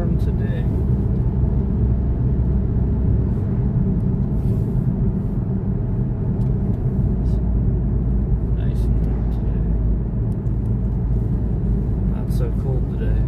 warm today. Nice and warm today. Not so cold today.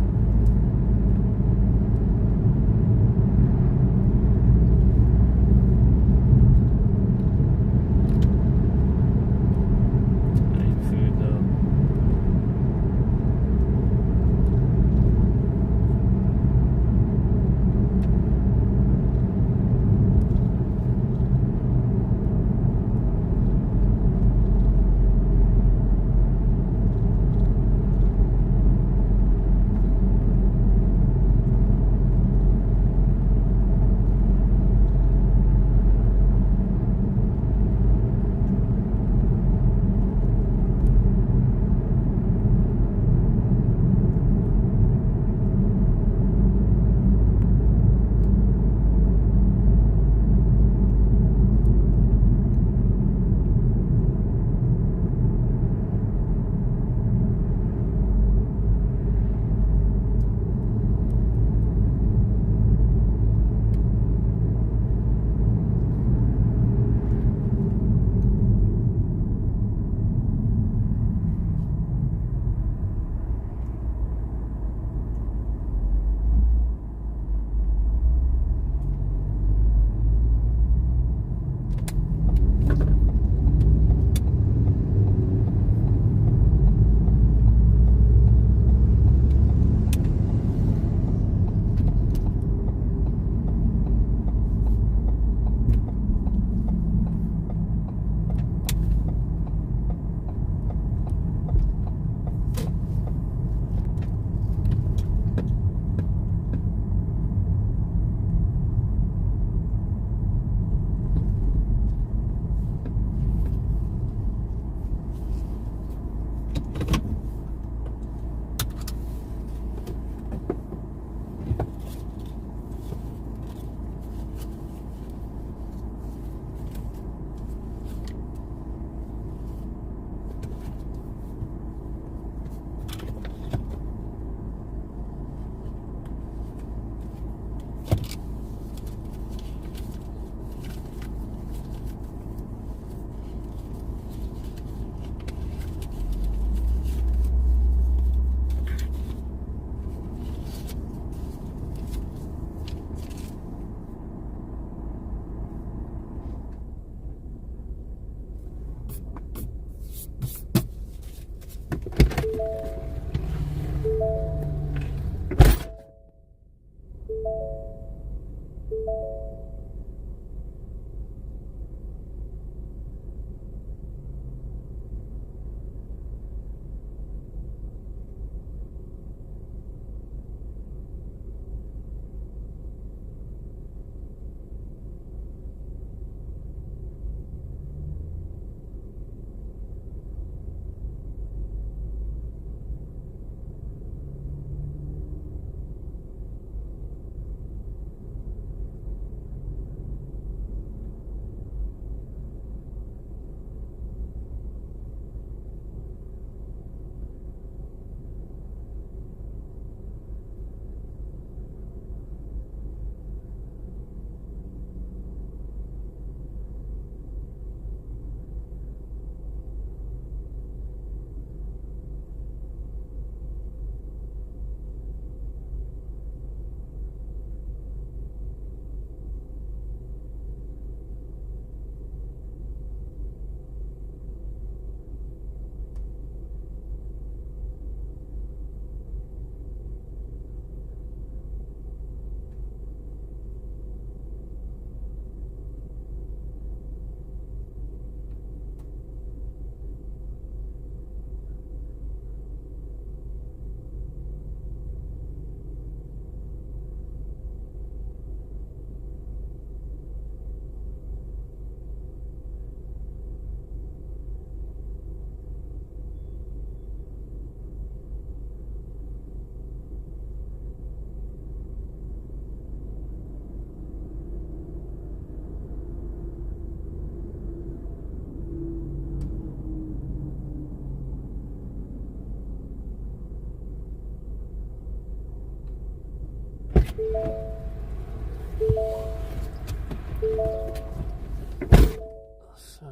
So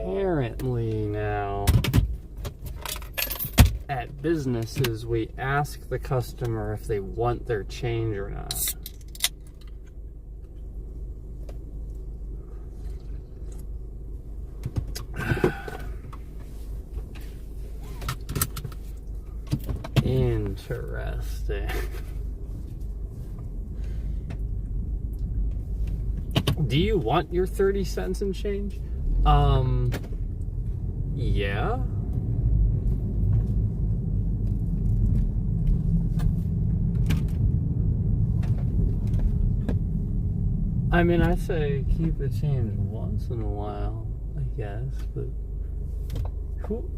apparently now at businesses we ask the customer if they want their change or not. Interesting. Do you want your 30 cents and change? Yeah. I mean, I say keep the change once in a while, I guess, but who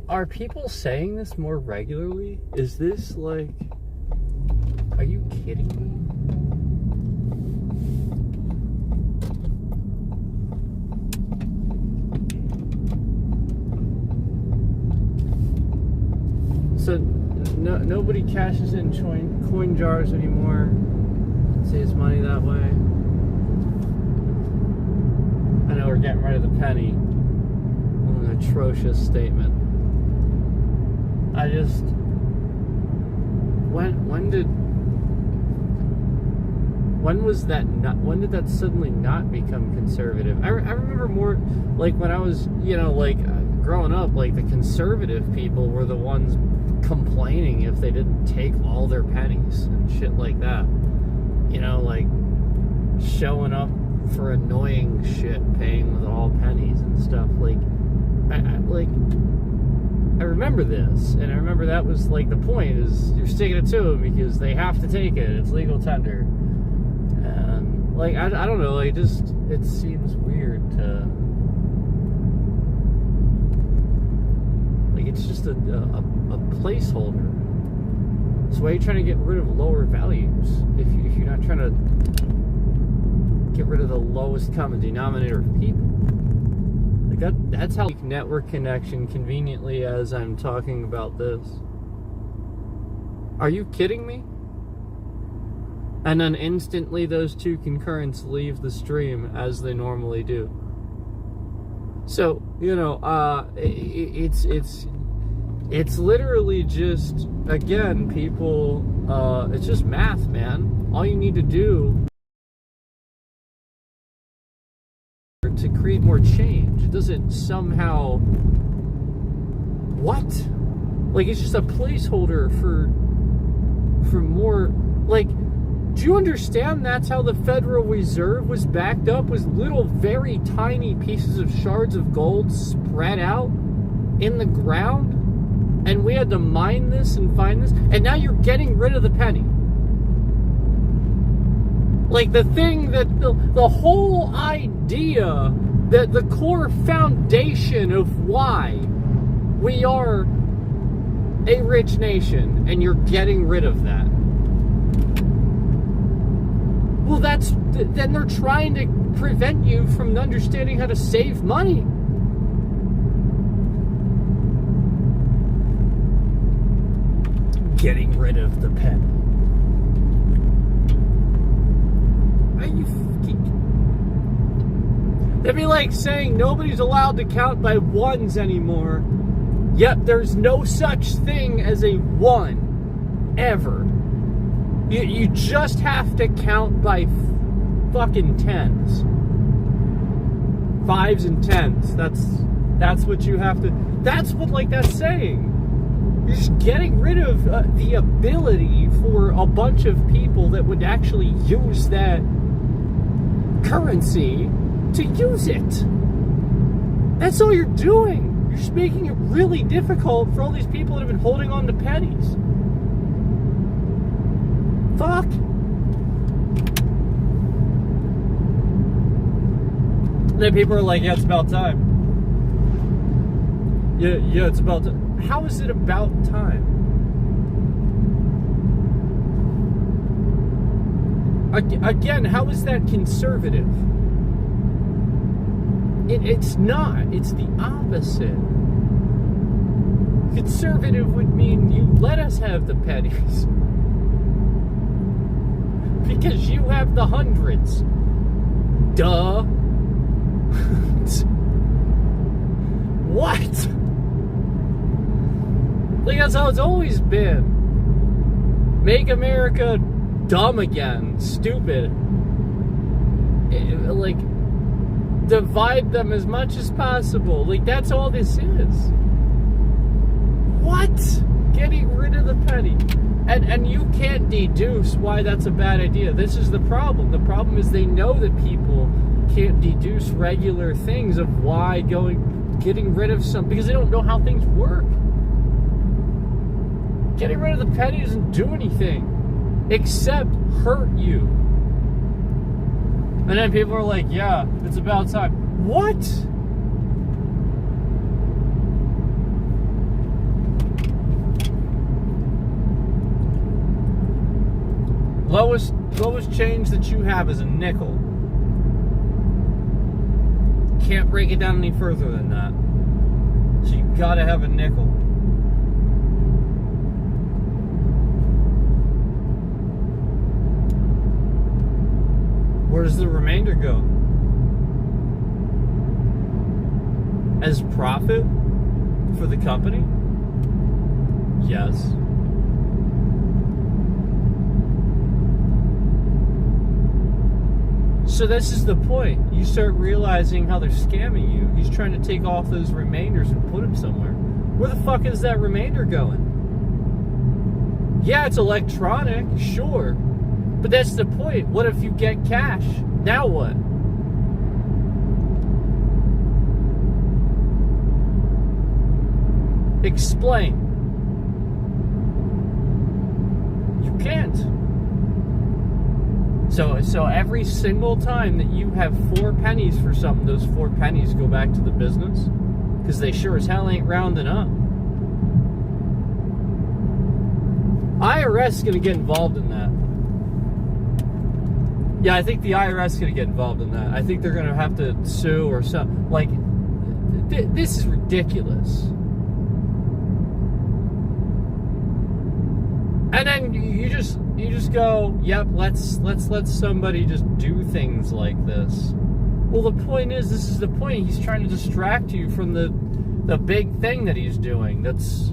are people saying this more regularly? Is this like, are you kidding me? So nobody cashes in coin jars anymore, saves money that way. I know we're getting rid of the penny. An atrocious statement. I just, when did that suddenly not become conservative? I remember more like when I was, growing up, like the conservative people were the ones complaining if they didn't take all their pennies and shit like that. Like showing up for annoying shit, paying with all pennies and stuff. Like, I remember this, and I remember that was like the point is you're sticking it to them because they have to take it. It's legal tender, and like I don't know, like it seems weird to like it's just a placeholder. So why are you trying to get rid of lower values if you're not trying to get rid of the lowest common denominator of people? Like that's how network connection conveniently as I'm talking about this. Are you kidding me? And then instantly those two concurrents leave the stream as they normally do. So, it's literally just, again, people, it's just math, man. All you need to do to create more change. It doesn't somehow, what? Like, it's just a placeholder for more, like, do you understand that's how the Federal Reserve was backed up? Was little, very tiny pieces of shards of gold spread out in the ground? And we had to mine this and find this? And now you're getting rid of the penny. Like the thing that, the whole idea, that the core foundation of why we are a rich nation, and you're getting rid of that. Well, then they're trying to prevent you from understanding how to save money. Getting rid of the penny. Are you fucking... That'd be like saying nobody's allowed to count by ones anymore. Yet there's no such thing as a one. Ever. You just have to count by fucking tens. Fives and tens. That's what you have to... That's what, like, that's saying. You're just getting rid of the ability for a bunch of people that would actually use that currency to use it. That's all you're doing. You're just making it really difficult for all these people that have been holding on to pennies. Fuck. And then people are like, yeah, it's about time. Yeah, it's about time. How is it about time? Again, how is that conservative? It's not. It's the opposite. Conservative would mean you let us have the pennies. Because you have the hundreds. Duh. What? Like, that's how it's always been. Make America dumb again. Stupid. Like, divide them as much as possible. Like, that's all this is. What? Getting rid of the penny. And you can't deduce why that's a bad idea. This is the problem. The problem is they know that people can't deduce regular things of why getting rid of some, because they don't know how things work. Getting rid of the penny doesn't do anything except hurt you. And then people are like, yeah, it's about time. What? Lowest change that you have is a nickel. Can't break it down any further than that. So you gotta have a nickel. Where does the remainder go? As profit for the company? Yes. So this is the point. You start realizing how they're scamming you. He's trying to take off those remainders and put them somewhere. Where the fuck is that remainder going? Yeah, it's electronic, sure. But that's the point. What if you get cash? Now what? Explain. You can't. So every single time that you have 4 pennies for something, those 4 pennies go back to the business, because they sure as hell ain't rounding up. IRS is going to get involved in that. Yeah, I think the IRS is going to get involved in that. I think they're going to have to sue or something. Like, this is ridiculous. And then you just go, yep, let's let somebody just do things like this. Well, the point is, this is the point. He's trying to distract you from the big thing that he's doing. That's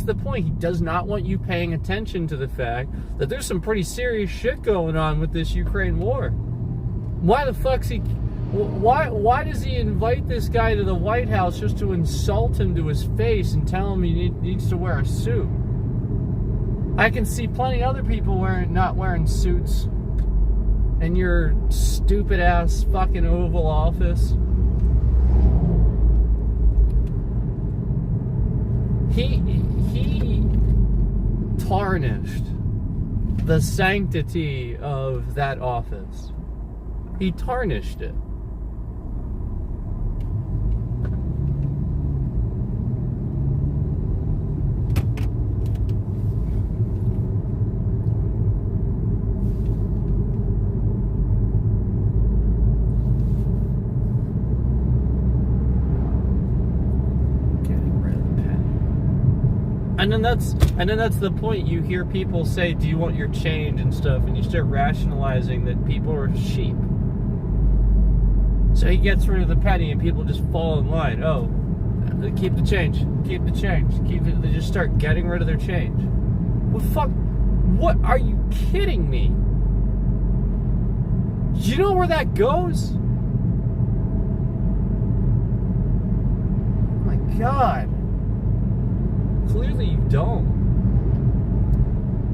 the point. He does not want you paying attention to the fact that there's some pretty serious shit going on with this Ukraine war. Why the fuck's he... Why does he invite this guy to the White House just to insult him to his face and tell him he needs to wear a suit? I can see plenty of other people not wearing suits in your stupid ass fucking Oval Office. He tarnished the sanctity of that office. He tarnished it. And then that's the point. You hear people say, do you want your change and stuff, and you start rationalizing that people are sheep. So he gets rid of the penny and people just fall in line. Oh, keep the change, keep the change, they just start getting rid of their change. Well, fuck, what, are you kidding me? You know where that goes? Oh my God. Clearly you don't.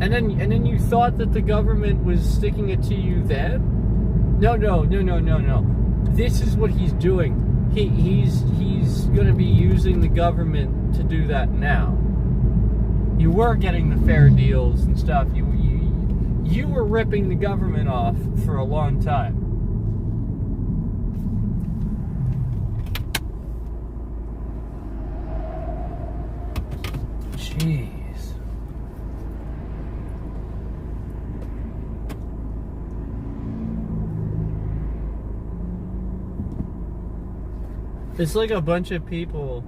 And then you thought that the government was sticking it to you then? No. This is what he's doing. He's going to be using the government to do that now. You were getting the fair deals and stuff. You were ripping the government off for a long time. Jeez. It's like a bunch of people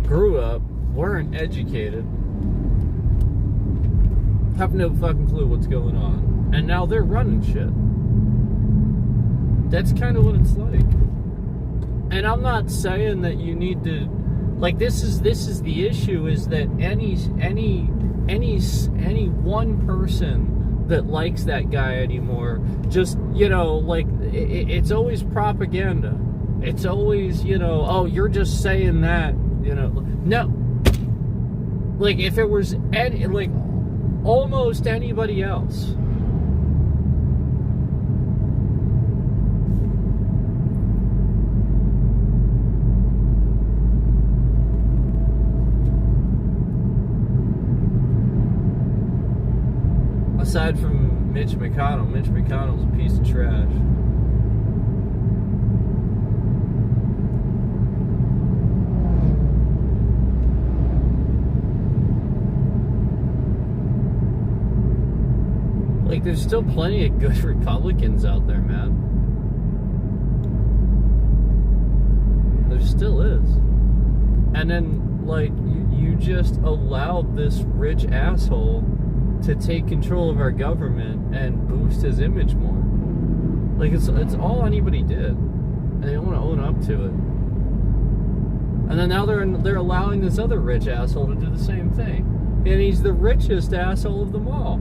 grew up, weren't educated, have no fucking clue what's going on, and now they're running shit. That's kind of what it's like. and I'm not saying that you need to, like, this is the issue, is that any one person that likes that guy anymore, just, you know, like, it's always propaganda. It's always, you know, oh, you're just saying that, you know. No. Like, if it was almost anybody else, aside from Mitch McConnell's a piece of trash. Like, there's still plenty of good Republicans out there, man. There still is. And then, like, you just allowed this rich asshole to take control of our government and boost his image more. Like, it's all anybody did, and they don't want to own up to it. And then now they're allowing this other rich asshole to do the same thing, and he's the richest asshole of them all.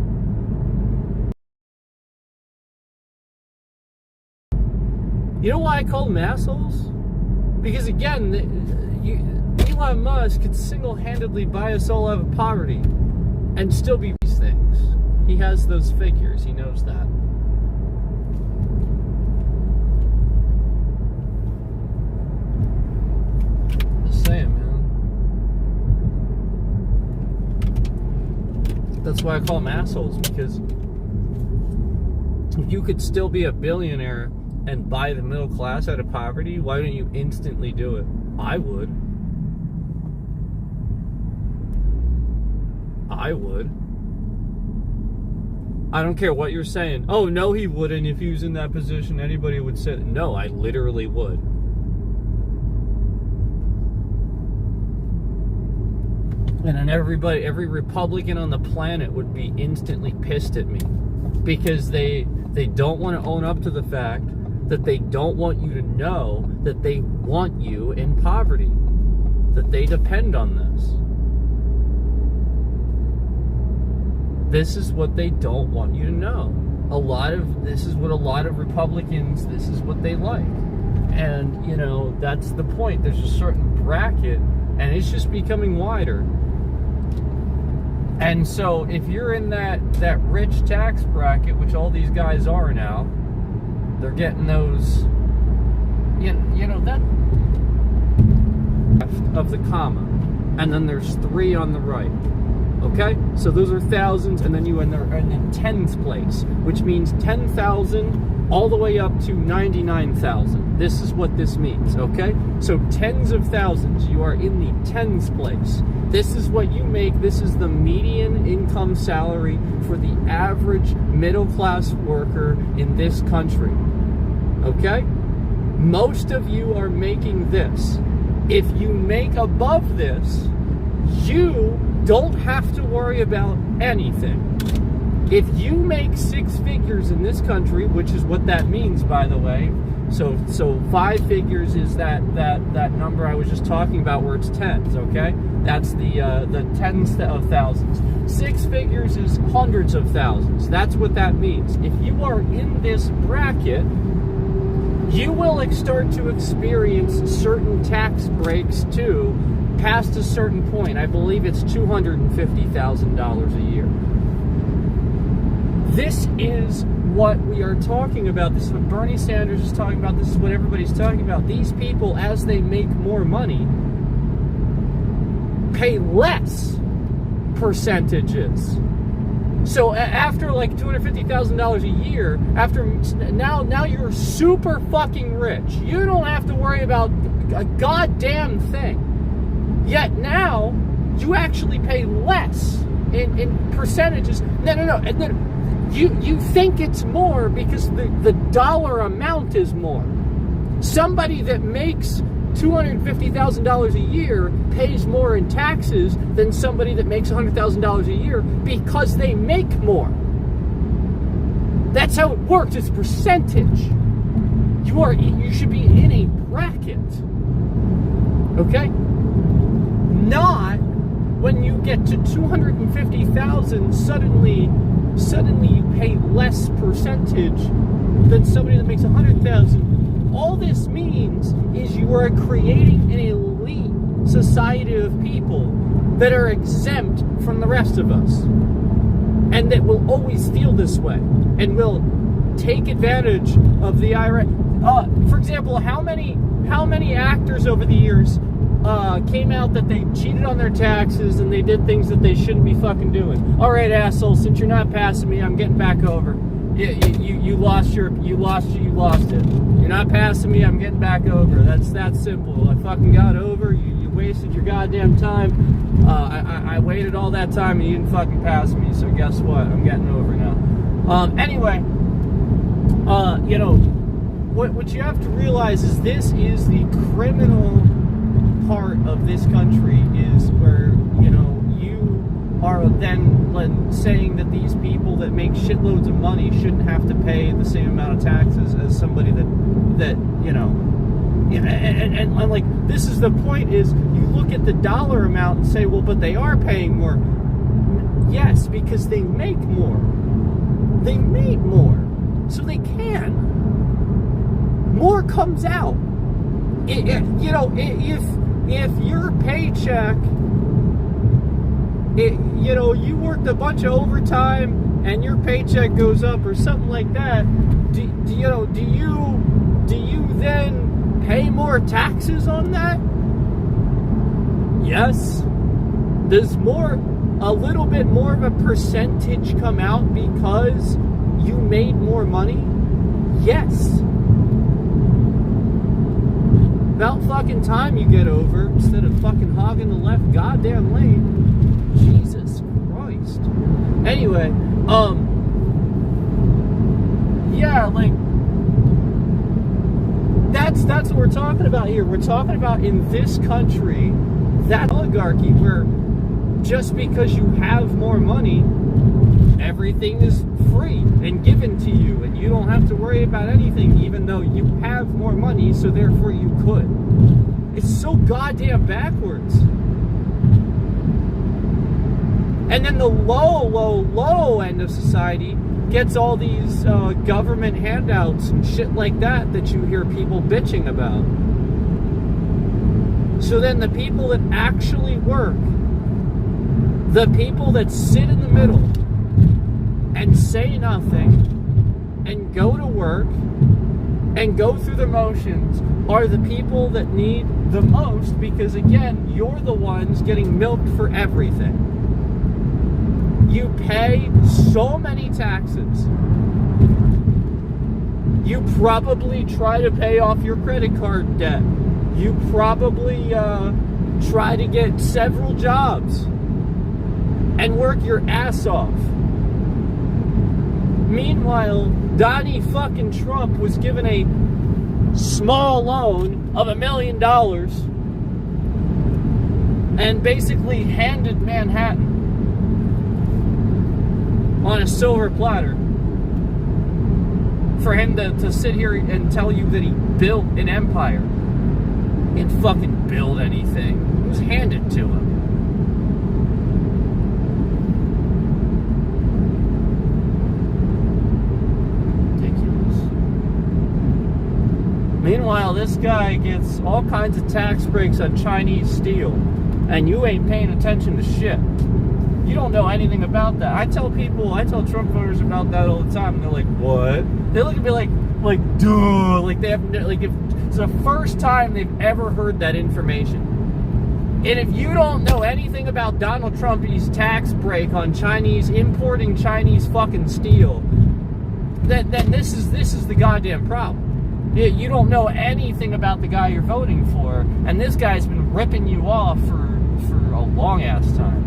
You know why I call them assholes? Because again, Elon Musk could single-handedly buy us all out of poverty and still be these things. He has those figures. He knows that. Just saying, man. That's why I call them assholes, because if you could still be a billionaire and buy the middle class out of poverty, why don't you instantly do it? I would. I don't care what you're saying. Oh, no, he wouldn't. If he was in that position, anybody would say it. No, I literally would. And then every Republican on the planet would be instantly pissed at me, because they don't want to own up to the fact that they don't want you to know that they want you in poverty, that they depend on this. This is what they don't want you to know. This is what a lot of Republicans, this is what they like. And, you know, that's the point. There's a certain bracket, and it's just becoming wider. And so if you're in that rich tax bracket, which all these guys are now, they're getting those, you know, that of the comma, and then there's 3 on the right. Okay, so those are thousands, and then you are in tens place, which means 10,000 all the way up to 99,000. This is what this means. Okay, so tens of thousands. You are in the tens place. This is what you make. This is the median income salary for the average middle class worker in this country. Okay, most of you are making this. If you make above this, you don't have to worry about anything. If you make 6 figures in this country, which is what that means, by the way, so 5 figures is that number I was just talking about, where it's tens. Okay, that's the tens of thousands. 6 figures is hundreds of thousands. That's what that means. If you are in this bracket, you will start to experience certain tax breaks too, past a certain point. I believe it's $250,000 a year. This is what we are talking about. This is what Bernie Sanders is talking about. This is what everybody's talking about. These people, as they make more money, pay less percentages. So after like $250,000 a year, after now you're super fucking rich. You don't have to worry about a goddamn thing. Yet now you actually pay less in percentages. No. You think it's more because the dollar amount is more. Somebody that makes $250,000 a year pays more in taxes than somebody that makes $100,000 a year, because they make more. That's how it works. It's percentage. You should be in a racket. Okay? Not when you get to 250,000, suddenly you pay less percentage than somebody that makes 100,000. All this means is you are creating an elite society of people that are exempt from the rest of us, and that will always feel this way and will take advantage of the IRS. For example, how many actors over the years came out that they cheated on their taxes and they did things that they shouldn't be fucking doing? All right, asshole, since you're not passing me, I'm getting back over. You lost it. You're not passing me, I'm getting back over. That's that simple. I fucking got over. You wasted your goddamn time. I waited all that time and you didn't fucking pass me. So guess what? I'm getting over now. Anyway, you know, what you have to realize is this is the criminal part of this country, is where, you know, you are then saying that these people that make shitloads of money shouldn't have to pay the same amount of taxes as somebody that you know, and like, this is the point, is you look at the dollar amount and say, well, but they are paying more. Yes, because they make more. They made more, so they can. More comes out. You know, if your paycheck, you know, you worked a bunch of overtime and your paycheck goes up or something like that, do you then pay more taxes on that? Yes. Does a little bit more of a percentage come out because you made more money? Yes. About fucking time you get over, instead of fucking hogging the left goddamn lane. Jesus Christ. Anyway, yeah, like, that's what we're talking about here. We're talking about, in this country, that oligarchy where just because you have more money, everything is free and given to you, and you don't have to worry about anything, even though you have more money, so therefore you could. It's so goddamn backwards. And then the low end of society gets all these government handouts and shit like that you hear people bitching about. So then the people that actually work, the people that sit in the middle and say nothing and go to work and go through the motions, are the people that need the most, because again, you're the ones getting milked for everything. You pay so many taxes. You probably try to pay off your credit card debt. You probably try to get several jobs and work your ass off. Meanwhile, Donnie fucking Trump was given a small loan of $1 million and basically handed Manhattan on a silver platter for him to sit here and tell you that he built an empire. He didn't fucking build anything. It was handed to him. Meanwhile, this guy gets all kinds of tax breaks on Chinese steel, and you ain't paying attention to shit. You don't know anything about that. I tell Trump voters about that all the time, and they're like, what? They look at me like, duh, like they have, like, if it's the first time they've ever heard that information. And if you don't know anything about Donald Trump's tax break on importing Chinese fucking steel, then this is the goddamn problem. You don't know anything about the guy you're voting for, and this guy's been ripping you off for a long ass time.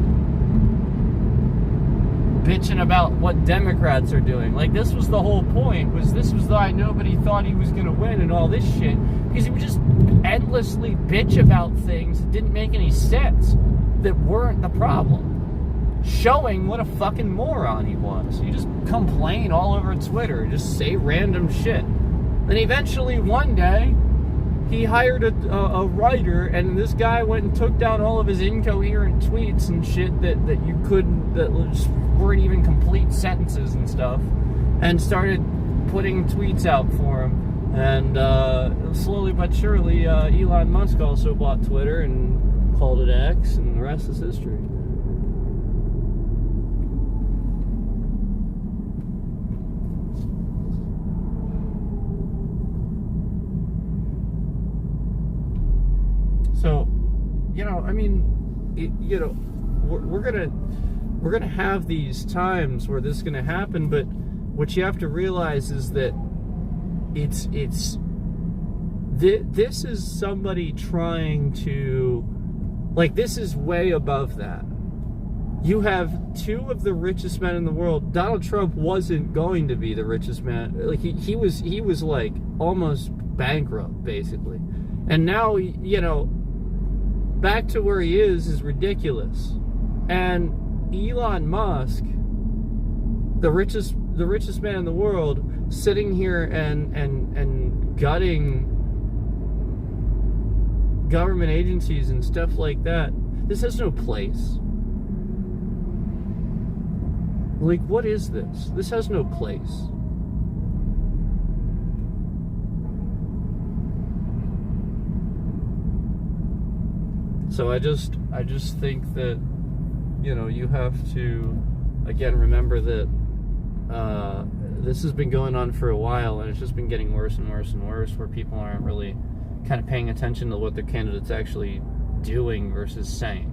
Bitching about what Democrats are doing. Like, this was the whole point, this was why nobody thought he was going to win and all this shit, because he would just endlessly bitch about things that didn't make any sense, that weren't the problem, showing what a fucking moron he was. You just complain all over Twitter, just say random shit. Then eventually one day, he hired a writer, and this guy went and took down all of his incoherent tweets and shit that you couldn't, that just weren't even complete sentences and stuff, and started putting tweets out for him. And slowly but surely, Elon Musk also bought Twitter and called it X, and the rest is history. So, I mean, we're gonna have these times where this is gonna happen, but what you have to realize is that this is somebody trying to, like, this is way above that. You have two of the richest men in the world. Donald Trump wasn't going to be the richest man. Like, he was like almost bankrupt, basically. And now, back to where he is ridiculous. And Elon Musk, the richest man in the world, sitting here and gutting government agencies and stuff like that. This has no place. Like, what is this? This has no place. So I just think that, you have to, again, remember that this has been going on for a while, and it's just been getting worse and worse and worse, where people aren't really kind of paying attention to what their candidate's actually doing versus saying.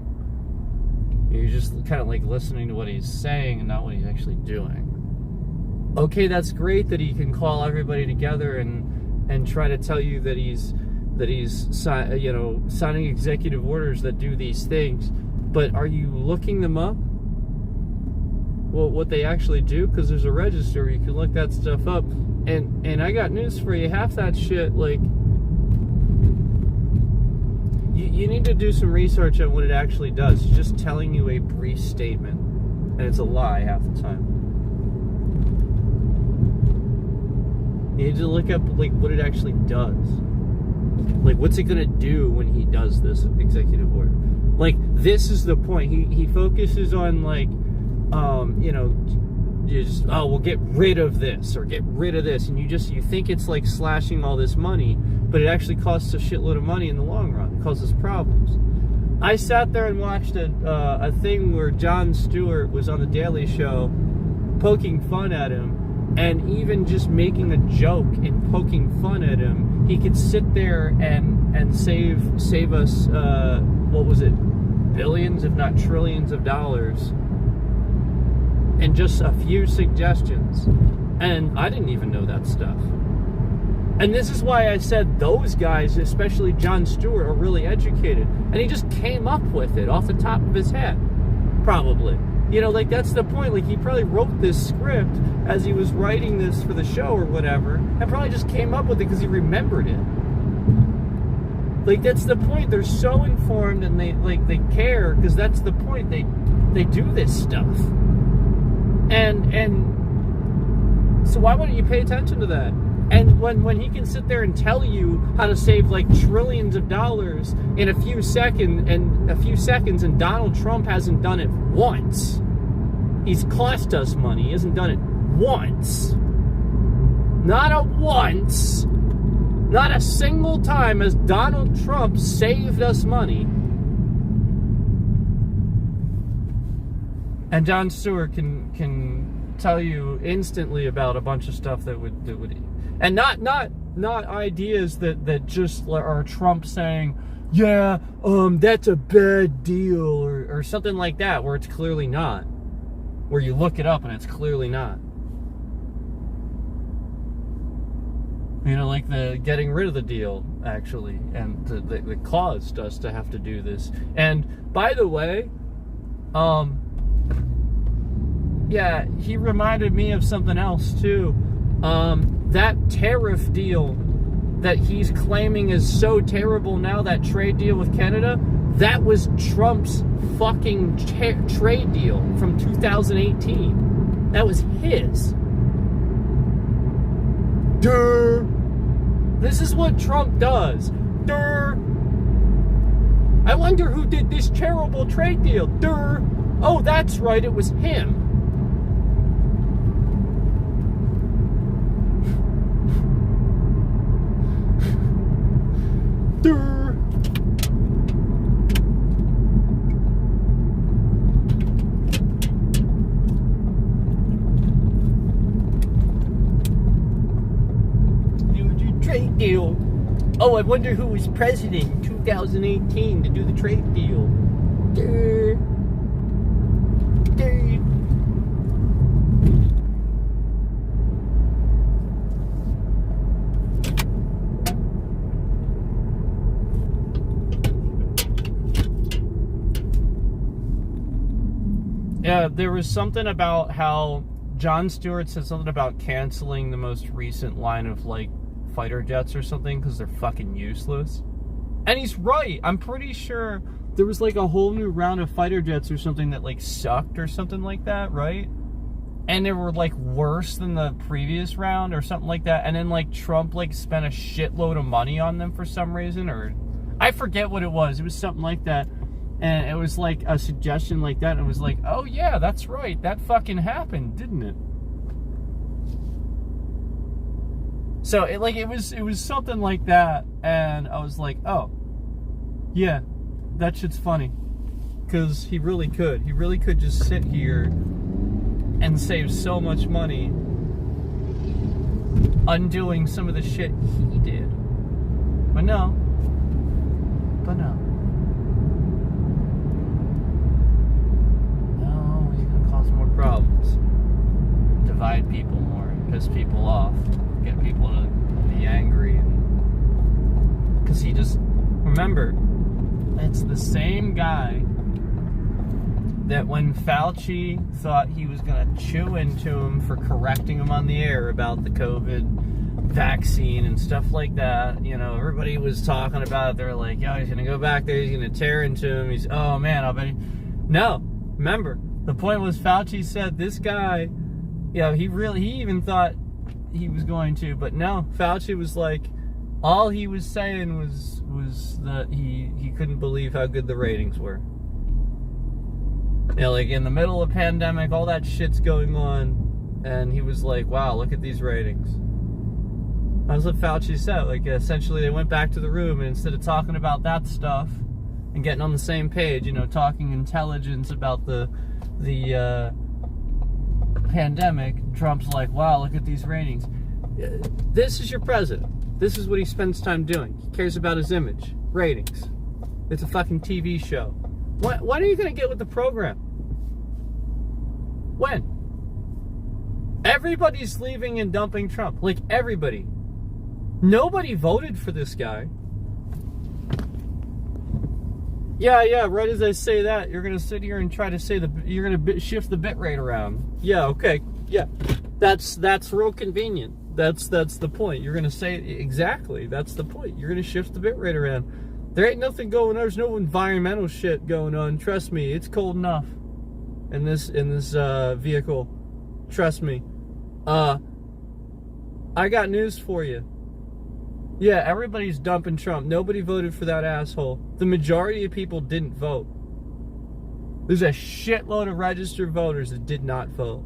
You're just kind of like listening to what he's saying and not what he's actually doing. Okay, that's great that he can call everybody together and try to tell you that he's signing executive orders that do these things, but are you looking them up? Well, what they actually do? Because there's a register where you can look that stuff up, and I got news for you. Half that shit, like, you need to do some research on what it actually does. It's just telling you a brief statement, and it's a lie half the time. You need to look up, like, what it actually does. Like, what's it gonna do when he does this executive order? Like, this is the point. He focuses on, like, we'll get rid of this or get rid of this, and you think it's like slashing all this money, but it actually costs a shitload of money in the long run. It causes problems. I sat there and watched a thing where Jon Stewart was on the Daily Show poking fun at him, and even just making a joke and poking fun at him, he could sit there and save us what was it, billions if not trillions of dollars, and just a few suggestions. And I didn't even know that stuff. And this is why I said those guys, especially Jon Stewart, are really educated. And he just came up with it off the top of his head, probably. Like, that's the point. Like, he probably wrote this script as he was writing this for the show or whatever, and probably just came up with it because he remembered it. Like, that's the point. They're so informed, and they care, because that's the point. They do this stuff. And so why wouldn't you pay attention to that? And when he can sit there and tell you how to save like trillions of dollars in a few seconds, and Donald Trump hasn't done it once. He's cost us money. He hasn't done it once. Not a single time has Donald Trump saved us money. And Jon Stewart can tell you instantly about a bunch of stuff that would and not ideas that just are Trump saying, yeah, that's a bad deal, or something like that, where it's clearly not. Where you look it up and it's clearly not. Like the getting rid of the deal, actually, and the caused us to have to do this. And by the way, yeah, he reminded me of something else too. That tariff deal that he's claiming is so terrible now, that trade deal with Canada, that was Trump's fucking trade deal from 2018. That was his. Duh. This is what Trump does. Durr. I wonder who did this terrible trade deal. Durr. Oh, that's right, it was him. Durr. Trade deal. Oh, I wonder who was president in 2018 to do the trade deal. Durr. Durr. Yeah, there was something about how Jon Stewart said something about canceling the most recent line of, like, fighter jets or something because they're fucking useless. And he's right. I'm pretty sure there was like a whole new round of fighter jets or something that like sucked or something like that, right? And they were like worse than the previous round or something like that. And then like Trump like spent a shitload of money on them for some reason, or I forget what it was. It was something like that. And it was like a suggestion like that. And it was like, oh yeah, that's right. That fucking happened, didn't it? So it was something like that, and I was like, oh, yeah, that shit's funny, because he really could just sit here and save so much money undoing some of the shit he did, but no, he's gonna cause more problems, divide people more, piss people off. Get people to be angry, because he just, remember, it's the same guy that when Fauci thought he was going to chew into him for correcting him on the air about the COVID vaccine and stuff like that, you know, everybody was talking about it. They were like, yo, he's going to go back there, he's going to tear into him, oh man, I'll bet he... No, remember, the point was Fauci said this guy, you know, he even thought he was going to, but no, Fauci was like, all he was saying was that he couldn't believe how good the ratings were. You know, like in the middle of pandemic, all that shit's going on, and he was like, wow, look at these ratings. That's what Fauci said. Like, essentially they went back to the room, and instead of talking about that stuff and getting on the same page, you know, talking intelligence about the pandemic, Trump's like, wow, look at these ratings. This is your president. This is what he spends time doing. He cares about his image. Ratings. It's a fucking TV show. When are you going to get with the program? When? Everybody's leaving and dumping Trump. Like, everybody. Nobody voted for this guy. Yeah, right as I say that, you're going to sit here and try to say you're going to shift the bit rate around. Yeah, okay, yeah. That's real convenient. That's the point. You're going to say it exactly. That's the point. You're going to shift the bit rate around. There ain't nothing going on. There's no environmental shit going on. Trust me, it's cold enough in this vehicle. Trust me. I got news for you. Yeah, everybody's dumping Trump. Nobody voted for that asshole. The majority of people didn't vote. There's a shitload of registered voters that did not vote.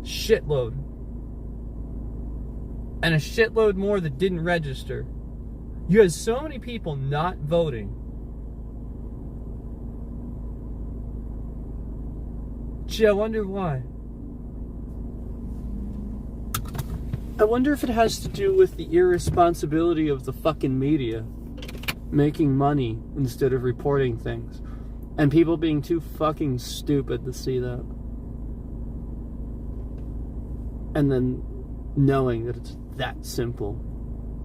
Shitload. And a shitload more that didn't register. You had so many people not voting. Gee, I wonder why. I wonder if it has to do with the irresponsibility of the fucking media making money instead of reporting things, and people being too fucking stupid to see that, and then knowing that it's that simple,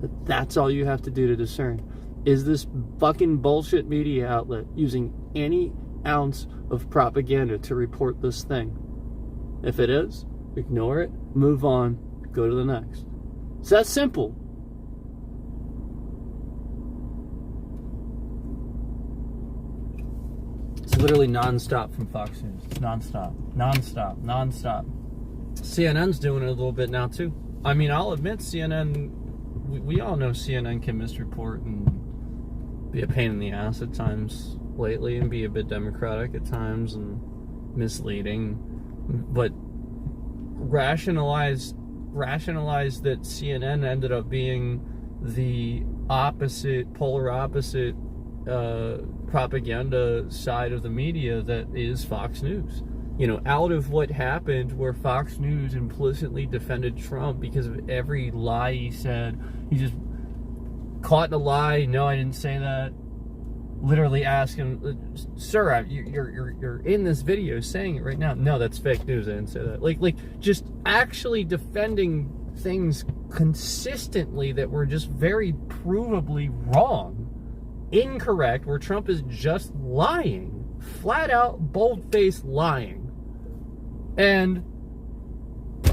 that that's all you have to do to discern. Is this fucking bullshit media outlet using any ounce of propaganda to report this thing? If it is, ignore it, move on, go to the next. It's that simple. It's literally non-stop from Fox News. It's non-stop. CNN's doing it a little bit now too. I mean, I'll admit CNN, we all know CNN can misreport and be a pain in the ass at times lately and be a bit democratic at times and misleading, but rationalize that CNN ended up being the polar opposite propaganda side of the media that is Fox News. You know, out of what happened where Fox News implicitly defended Trump because of every lie he said. He just caught in a lie. No, I didn't say that. Literally ask him, sir, you're in this video saying it right now. No, that's fake news. I didn't say that. Like just actually defending things consistently that were just very provably wrong, incorrect, where Trump is just lying, flat out, bold-faced lying. And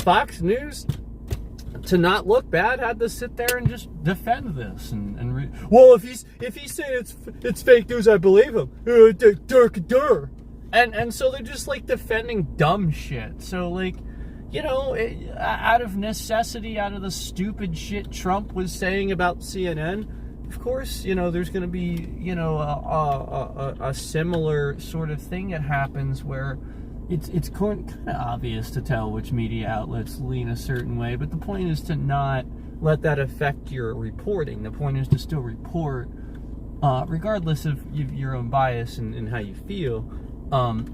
Fox News, to not look bad, had to sit there and just defend this well, if he's saying it's fake news, I believe him. And so they're just like defending dumb shit. So like, you know, out of necessity, out of the stupid shit Trump was saying about CNN, of course, you know, there's going to be, you know, a similar sort of thing that happens where it's kind of obvious to tell which media outlets lean a certain way, but the point is to not let that affect your reporting. The point is to still report, regardless of your own bias and how you feel.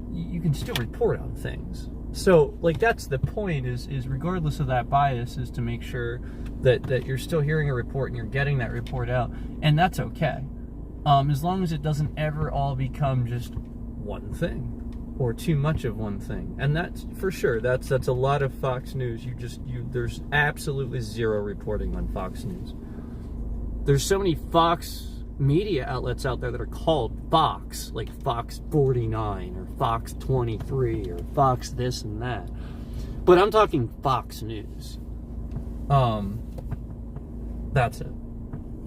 You can still report on things. So, like, that's the point, is regardless of that bias, is to make sure that you're still hearing a report and you're getting that report out, and that's okay. As long as it doesn't ever all become just one thing, or too much of one thing. And that's, for sure, that's a lot of Fox News. There's absolutely zero reporting on Fox News. There's so many Fox media outlets out there that are called Fox, like Fox 49 or Fox 23 or Fox this and that. But I'm talking Fox News. That's it.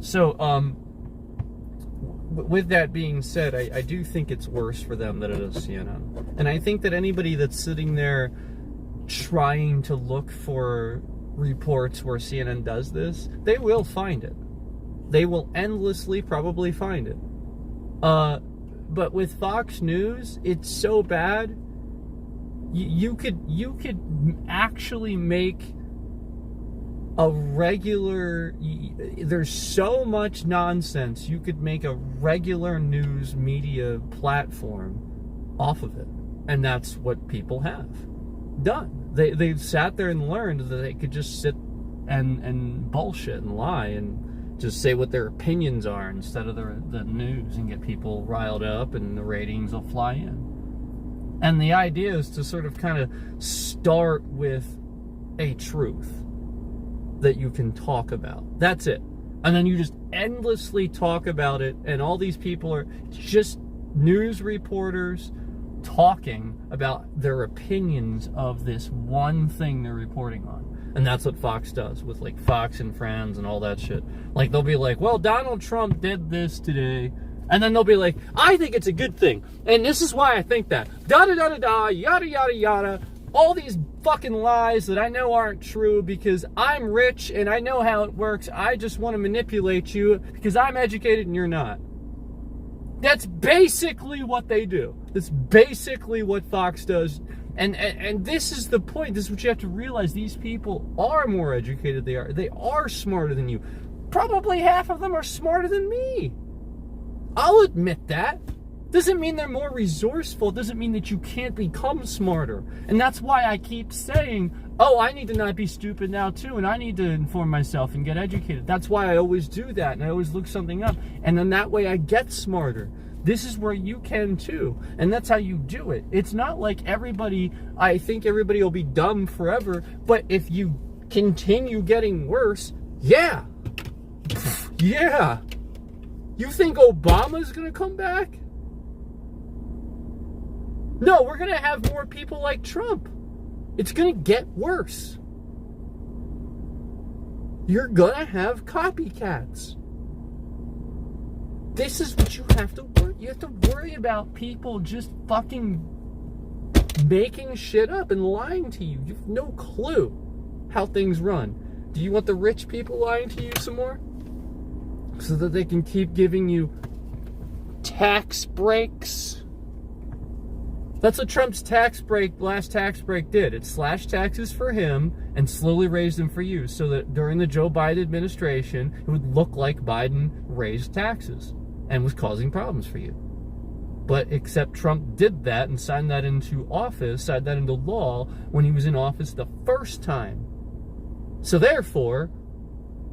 So, with that being said, I do think it's worse for them than it is CNN. And I think that anybody that's sitting there trying to look for reports where CNN does this, they will find it. They will endlessly probably find it. But with Fox News, it's so bad, you could actually make a regular, there's so much nonsense, you could make a regular news media platform off of it. And that's what people have done. They've sat there and learned that they could just sit and bullshit and lie and just say what their opinions are instead of the news, and get people riled up, and the ratings will fly in. And the idea is to sort of kind of start with a truth that you can talk about. That's it. And then you just endlessly talk about it, and all these people are just news reporters talking about their opinions of this one thing they're reporting on. And that's what Fox does with, like, Fox and Friends and all that shit. Like, they'll be like, well, Donald Trump did this today. And then they'll be like, I think it's a good thing, and this is why I think that. Da-da-da-da-da, yada-yada-yada. All these fucking lies that I know aren't true because I'm rich and I know how it works. I just want to manipulate you because I'm educated and you're not. That's basically what they do. That's basically what Fox does. And this is the point. This is what you have to realize. These people are more educated than they are. They are smarter than you. Probably half of them are smarter than me. I'll admit that. Doesn't mean they're more resourceful. Doesn't mean that you can't become smarter. And that's why I keep saying, oh, I need to not be stupid now too, and I need to inform myself and get educated. That's why I always do that, and I always look something up, and then that way I get smarter. This is where you can too, and that's how you do it. It's not like I think everybody will be dumb forever, but if you continue getting worse, yeah. You think Obama's gonna come back? No, we're going to have more people like Trump. It's going to get worse. You're going to have copycats. This is what you have to worry. You have to worry about people just fucking making shit up and lying to you. You have no clue how things run. Do you want the rich people lying to you some more? So that they can keep giving you tax breaks. That's what Trump's last tax break did. It slashed taxes for him and slowly raised them for you, so that during the Joe Biden administration, it would look like Biden raised taxes and was causing problems for you. But except Trump did that and signed that into law when he was in office the first time. So therefore,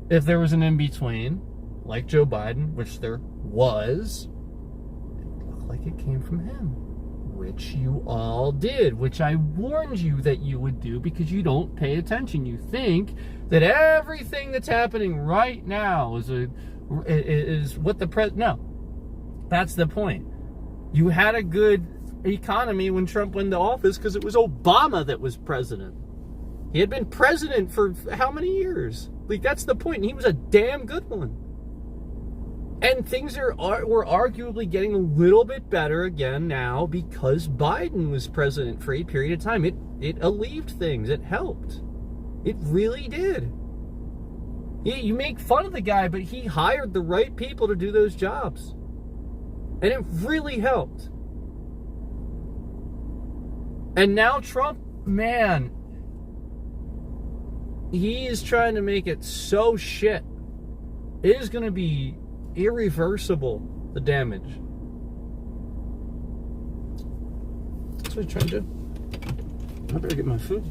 if there was an in-between, like Joe Biden, which there was, it looked like it came from him, which you all did, which I warned you that you would do because you don't pay attention. You think that everything that's happening right now is what the president... No, that's the point. You had a good economy when Trump went into office because it was Obama that was president. He had been president for how many years? Like, that's the point. And he was a damn good one. And things were arguably getting a little bit better again now because Biden was president for a period of time. It alleviated things. It helped. It really did. You make fun of the guy, but he hired the right people to do those jobs. And it really helped. And now Trump, man, he is trying to make it so shit. It is going to be irreversible, the damage. That's what I'm trying to do. I better get my food.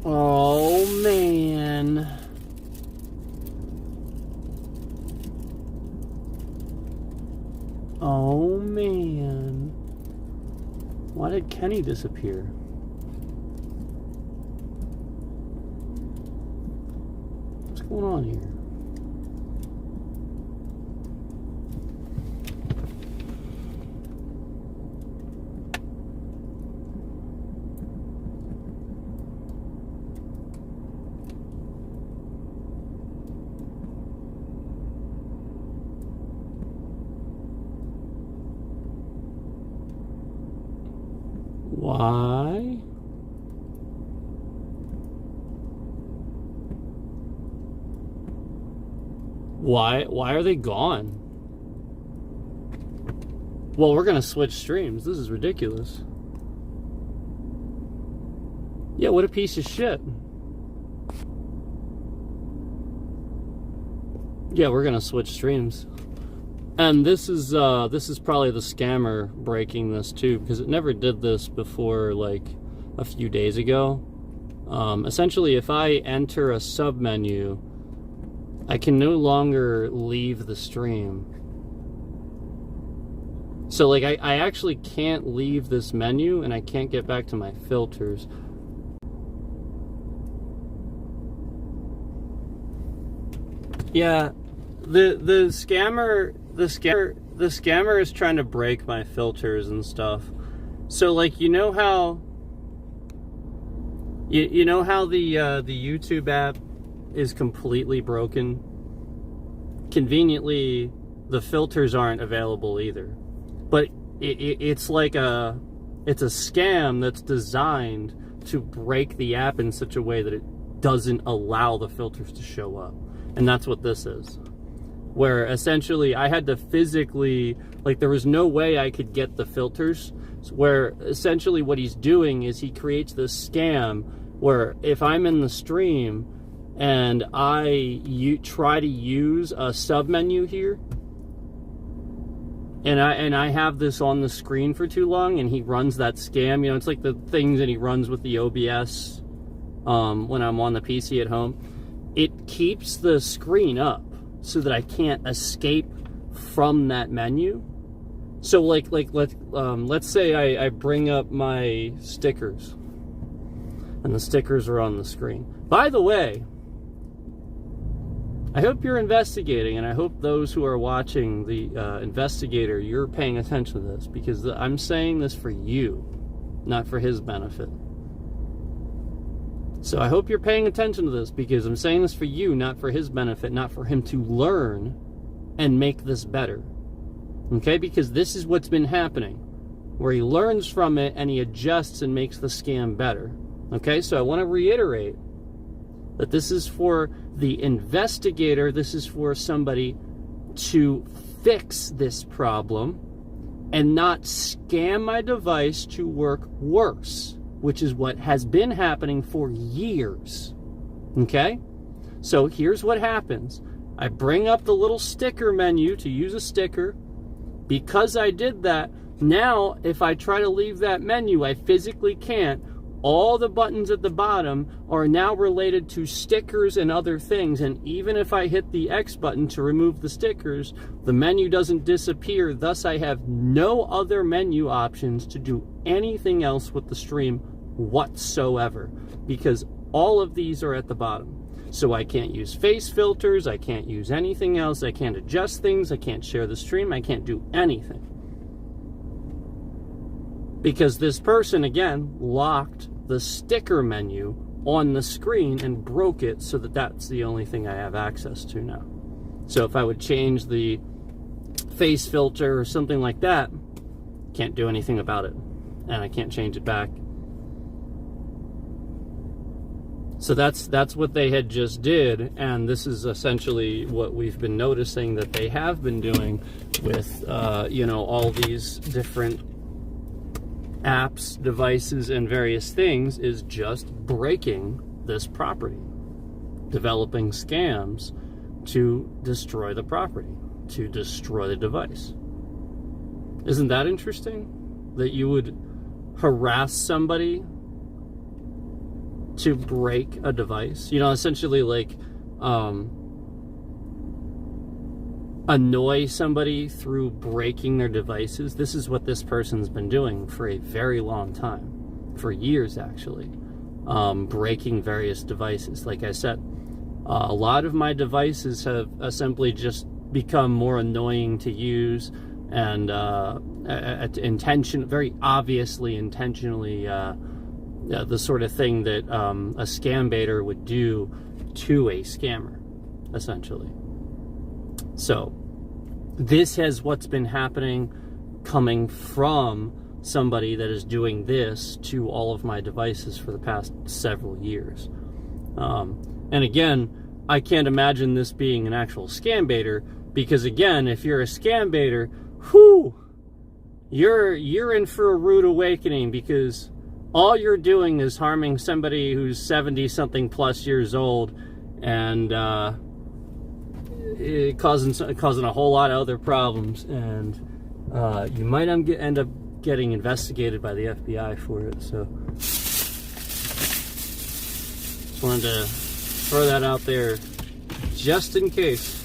Oh, man. Oh, man. Why did Kenny disappear? What's going on here? Why? Why are they gone? Well, we're gonna switch streams. This is ridiculous. Yeah, what a piece of shit. Yeah, we're gonna switch streams. And this is probably the scammer breaking this too, because it never did this before, like a few days ago. Essentially, if I enter a submenu, I can no longer leave the stream. So like I actually can't leave this menu, and I can't get back to my filters. Yeah, the scammer is trying to break my filters and stuff. So like, you know how the YouTube app is completely broken? Conveniently, the filters aren't available either. But it's like it's a scam that's designed to break the app in such a way that it doesn't allow the filters to show up. And that's what this is. Where essentially I had to physically, like, there was no way I could get the filters. Where essentially what he's doing is he creates this scam where if I'm in the stream and I try to use a submenu here, and I have this on the screen for too long, and he runs that scam, you know, it's like the things that he runs with the OBS when I'm on the PC at home. It keeps the screen up so that I can't escape from that menu. So let's say I bring up my stickers, and the stickers are on the screen. By the way, I hope you're investigating, and I hope those who are watching the investigator, you're paying attention to this, because I'm saying this for you, not for his benefit. So I hope you're paying attention to this, because I'm saying this for you, not for his benefit, not for him to learn and make this better. Okay? Because this is what's been happening, where he learns from it and he adjusts and makes the scam better. Okay? So I want to reiterate that this is for the investigator. This is for somebody to fix this problem and not scam my device to work worse, which is what has been happening for years. Okay? So here's what happens. I bring up the little sticker menu to use a sticker. Because I did that, now if I try to leave that menu, I physically can't. All the buttons at the bottom are now related to stickers and other things, and even if I hit the X button to remove the stickers, the menu doesn't disappear. Thus, I have no other menu options to do anything else with the stream whatsoever, because all of these are at the bottom. So I can't use face filters, I can't use anything else, I can't adjust things, I can't share the stream, I can't do anything. Because this person, again, locked the sticker menu on the screen and broke it so that that's the only thing I have access to now. So if I would change the face filter or something like that, can't do anything about it. And I can't change it back. So that's what they had just did, and this is essentially what we've been noticing that they have been doing with, all these different apps, devices, and various things, is just breaking this property, developing scams to destroy the property, to destroy the device. Isn't that interesting? That you would harass somebody to break a device? Essentially like annoy somebody through breaking their devices. This is what this person's been doing for a very long time, for years actually, breaking various devices. Like I said, a lot of my devices have simply just become more annoying to use, and very obviously intentionally the sort of thing that a scam baiter would do to a scammer, essentially. So this has what's been happening, coming from somebody that is doing this to all of my devices for the past several years. And again, I can't imagine this being an actual scam baiter, because again, if you're a scam baiter, you're in for a rude awakening, because all you're doing is harming somebody who's 70-something plus years old, and causing a whole lot of other problems, and you might end up getting investigated by the FBI for it. So just wanted to throw that out there just in case.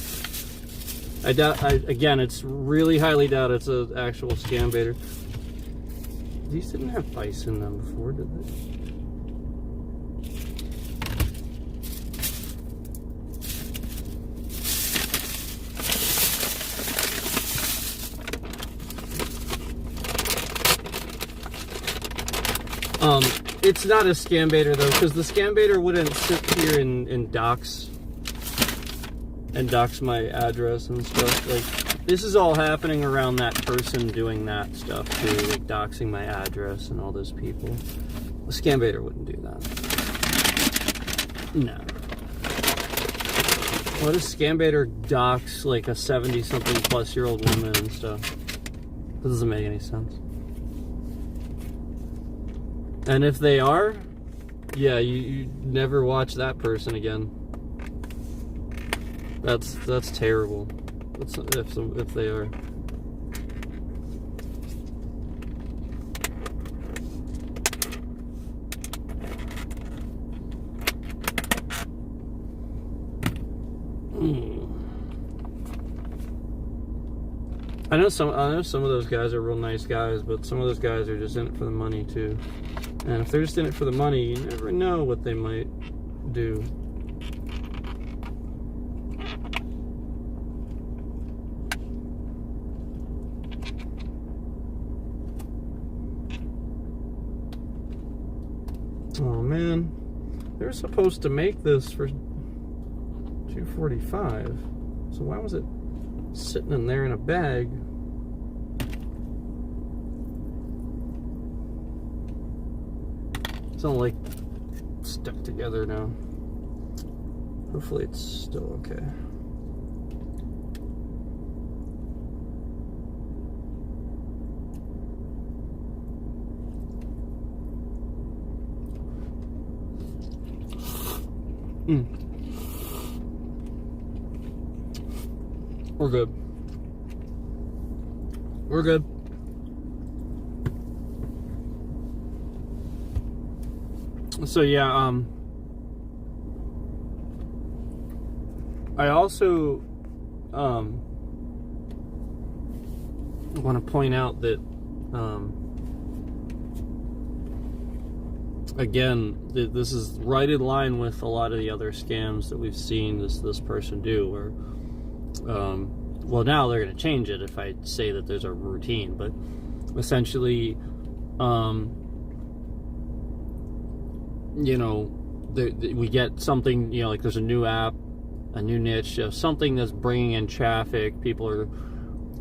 I doubt, again, it's really highly doubt it's an actual scam baiter. These didn't have ice in them before, did they? It's not a scam baiter though, because the scam baiter wouldn't sit here and dox my address and stuff. Like, this is all happening around that person doing that stuff too, like doxing my address and all those people. A scam baiter wouldn't do that. No. What does scam baiter dox like a 70-something plus year old woman and stuff? That doesn't make any sense. And if they are, yeah, you never watch that person again. That's terrible. If they are. I know some of those guys are real nice guys, but some of those guys are just in it for the money too. And if they're just in it for the money, you never know what they might do. Oh man, they were supposed to make this for $245. So why was it sitting in there in a bag? It's all like stuck together now. Hopefully it's still okay. We're good. We're good. So yeah, I also want to point out that again, this is right in line with a lot of the other scams that we've seen this person do, where well, now they're going to change it if I say that there's a routine, but essentially you know, we get something, you know, like there's a new app, a new niche, something that's bringing in traffic, people are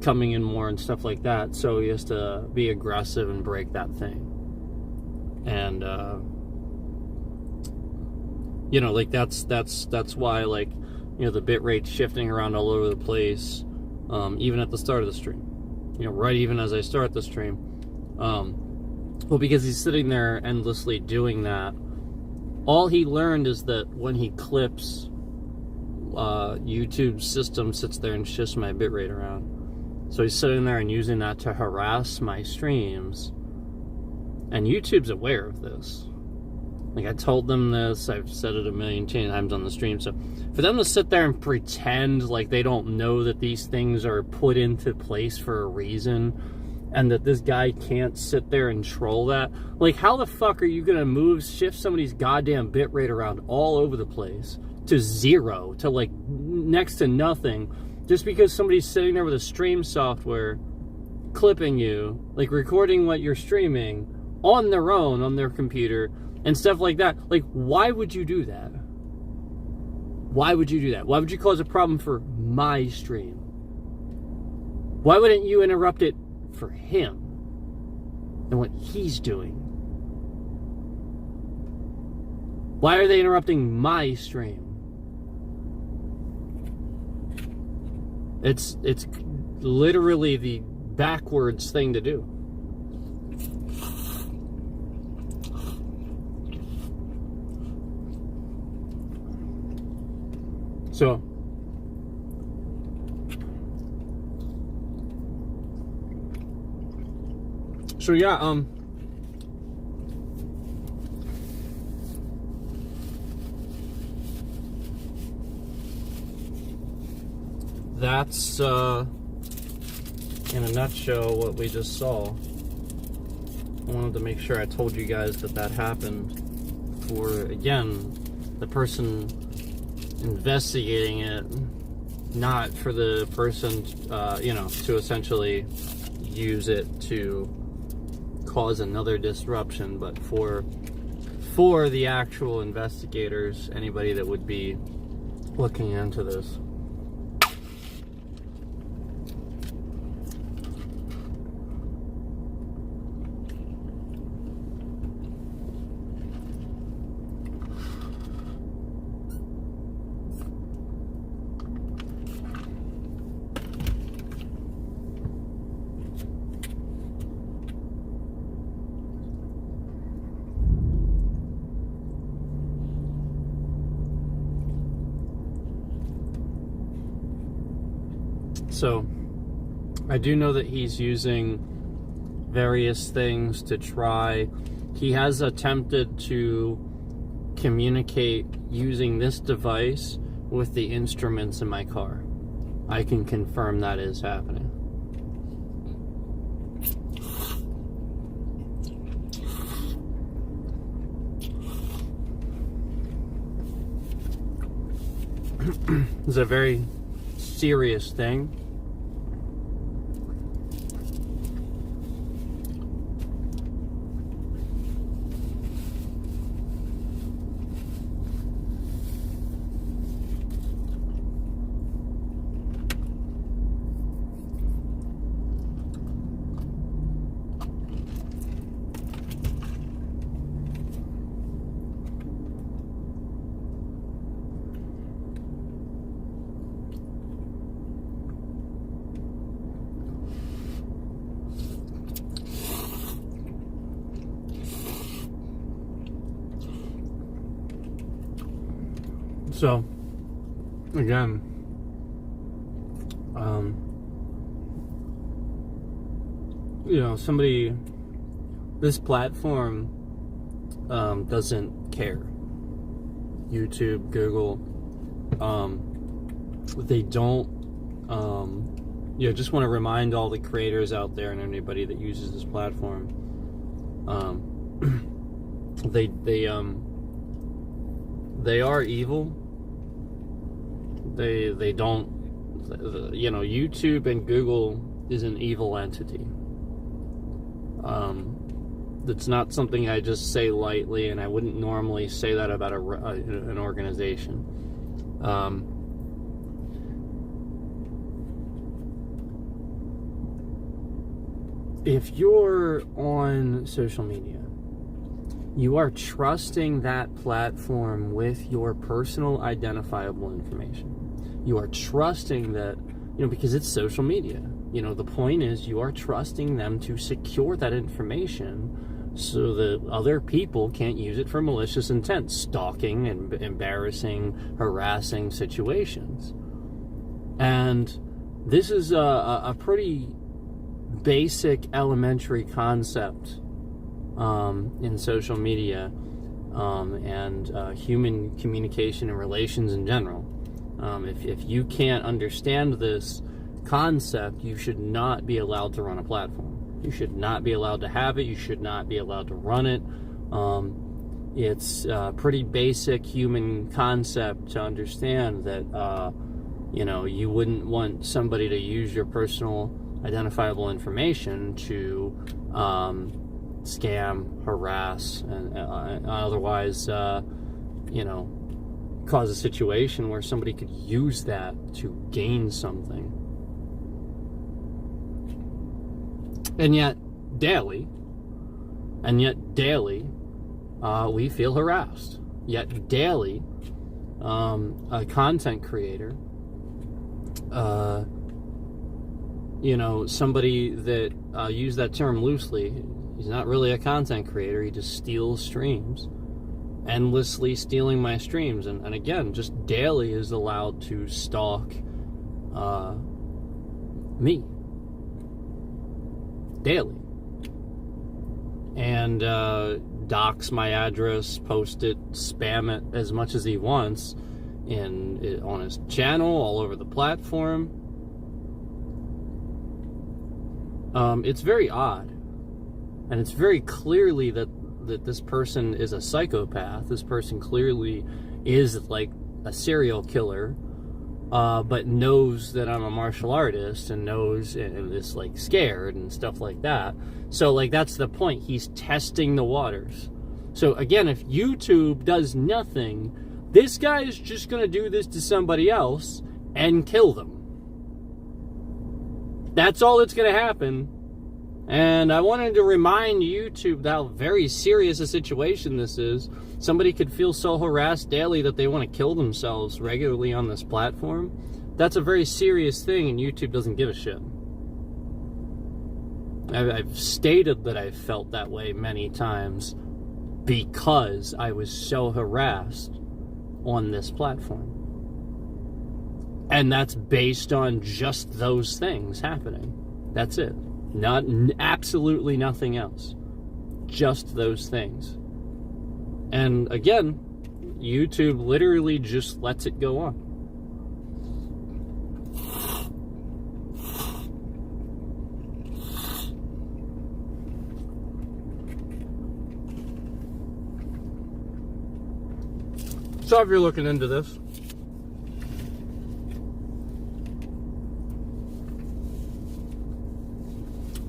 coming in more and stuff like that, so he has to be aggressive and break that thing. And you know, like that's why, like, you know, the bit rate's shifting around all over the place, even at the start of the stream, you know, right even as I start the stream, well, because he's sitting there endlessly doing that. All he learned is that when he clips, YouTube's system sits there and shifts my bitrate around. So he's sitting there and using that to harass my streams. And YouTube's aware of this. Like, I told them this, I've said it a million times on the stream. So for them to sit there and pretend like they don't know that these things are put into place for a reason, and that this guy can't sit there and troll that. Like, how the fuck are you gonna shift somebody's goddamn bitrate around all over the place to 0, to like next to nothing, just because somebody's sitting there with a stream software clipping you, like recording what you're streaming on their own, on their computer, and stuff like that? Like, why would you do that? Why would you do that? Why would you cause a problem for my stream? Why wouldn't you interrupt it for him and what he's doing? Why are they interrupting my stream? It's literally the backwards thing to do. So So yeah, that's in a nutshell what we just saw. I wanted to make sure I told you guys that happened for, again, the person investigating it, not for the person, to essentially use it to cause another disruption, but for the actual investigators, anybody that would be looking into this. So, I do know that he's using various things to try. He has attempted to communicate using this device with the instruments in my car. I can confirm that is happening. It's a very serious thing. So, again, this platform doesn't care. YouTube, Google, they don't, just want to remind all the creators out there and anybody that uses this platform, they are evil. They don't, YouTube and Google is an evil entity. It's not something I just say lightly, and I wouldn't normally say that about an organization. If you're on social media, you are trusting that platform with your personal identifiable information. You are trusting that, because it's social media. The point is you are trusting them to secure that information so that other people can't use it for malicious intent, stalking and embarrassing, harassing situations. And this is a pretty basic elementary concept in social media and human communication and relations in general. If you can't understand this concept, you should not be allowed to run a platform. You should not be allowed to have it. You should not be allowed to run it. It's a pretty basic human concept to understand that, you wouldn't want somebody to use your personal identifiable information to scam, harass, and otherwise, cause a situation where somebody could use that to gain something. And yet daily, we feel harassed. Yet daily, a content creator, somebody that, use that term loosely, he's not really a content creator, he just steals streams, endlessly stealing my streams, and again, just daily is allowed to stalk me. Daily. and dox my address, post it, spam it as much as he wants on his channel, all over the platform. It's very odd, and it's very clearly that this person is a psychopath. This person clearly is like a serial killer, but knows that I'm a martial artist and knows and is like scared and stuff like that. So like that's the point. He's testing the waters. So again, if YouTube does nothing, this guy is just going to do this to somebody else and kill them. That's all that's going to happen. And I wanted to remind YouTube how very serious a situation this is. Somebody could feel so harassed daily that they want to kill themselves regularly on this platform. That's a very serious thing, and YouTube doesn't give a shit. I've stated that I've felt that way many times because I was so harassed on this platform. And that's based on just those things happening. That's it. Absolutely nothing else. Just those things. And again, YouTube literally just lets it go on. So if you're looking into this,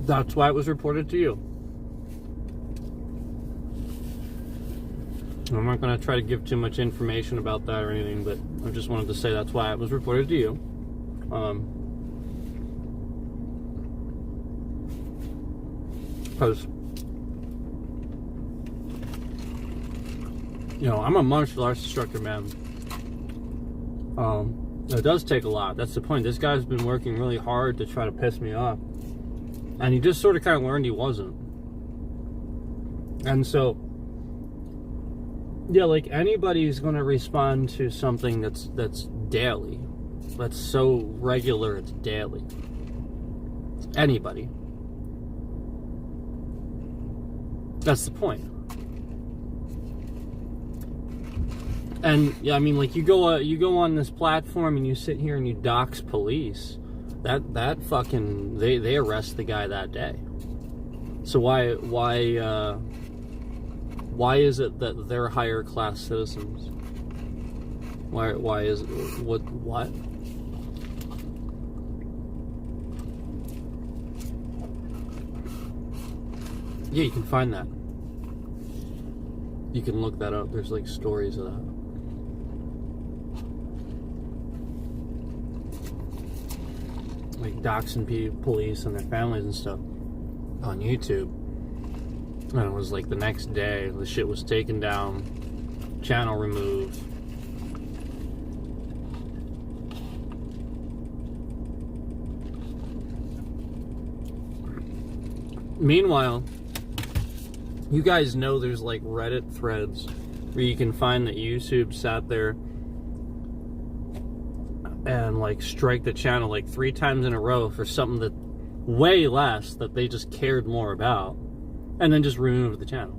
that's why it was reported to you. I'm not going to try to give too much information about that or anything, but I just wanted to say that's why it was reported to you. Because, you know, I'm a martial arts instructor, man. It does take a lot. That's the point. This guy's been working really hard to try to piss me off. And he just sort of kind of learned he wasn't. And so, yeah, like anybody's going to respond to something that's daily. That's so regular, it's daily. Anybody. That's the point. And yeah, I mean, like you go on this platform and you sit here and you dox police. That fucking they arrest the guy that day. So why is it that they're higher class citizens? Why is what? Yeah, you can find that. You can look that up. There's like stories of that. Like doxing police and their families and stuff on YouTube. And it was like the next day, the shit was taken down, channel removed. Meanwhile, you guys know there's like Reddit threads where you can find that YouTube sat there and like strike the channel like 3 times in a row for something that way less that they just cared more about, and then just remove the channel.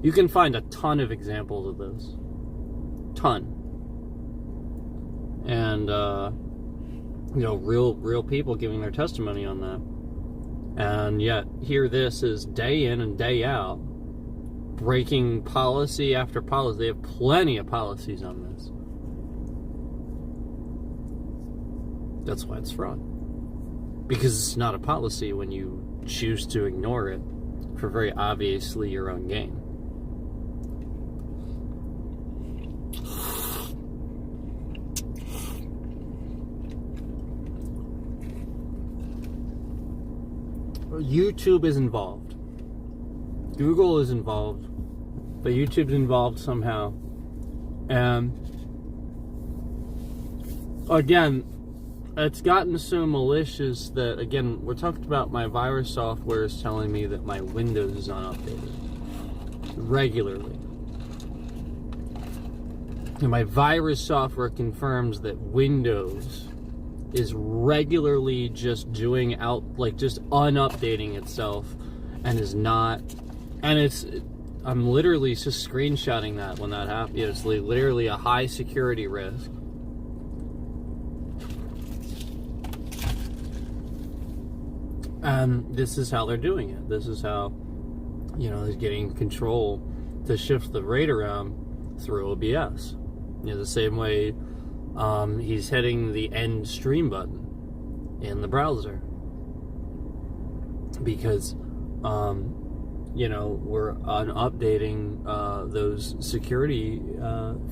You can find a ton of examples of this. Ton. And you know, real people giving their testimony on that. And yet here this is day in and day out breaking policy after policy. They have plenty of policies on this. That's why it's fraud. Because it's not a policy when you choose to ignore it for very obviously your own gain. YouTube is involved. Google is involved. But YouTube's involved somehow. And again, it's gotten so malicious that, again, we're talking about my virus software is telling me that my Windows is unupdated regularly. And my virus software confirms that Windows is regularly just doing out, like just unupdating itself and is not And I'm literally just screenshotting that when that happened. It's literally a high security risk. And this is how they're doing it. This is how, they're getting control to shift the rate around through OBS. The same way he's hitting the end stream button in the browser. Because, we're updating those security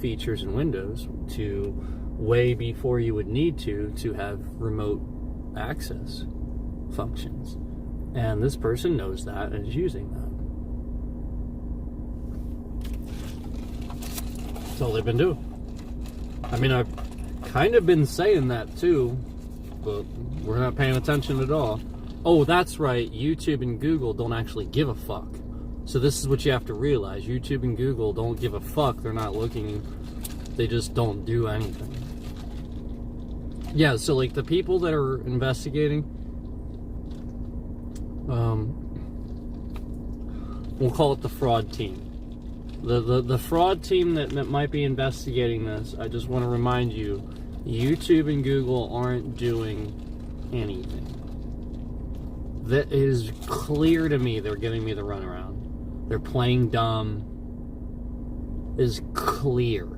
features in Windows to way before you would need to have remote access functions. And this person knows that and is using that. That's all they've been doing. I mean, I've kind of been saying that too, but we're not paying attention at all. Oh, that's right, YouTube and Google don't actually give a fuck. So this is what you have to realize. YouTube and Google don't give a fuck. They're not looking. They just don't do anything. Yeah, so like the people that are investigating, we'll call it the fraud team. The fraud team that might be investigating this, I just want to remind you, YouTube and Google aren't doing anything. That is clear to me. They're giving me the runaround. They're playing dumb. Is clear.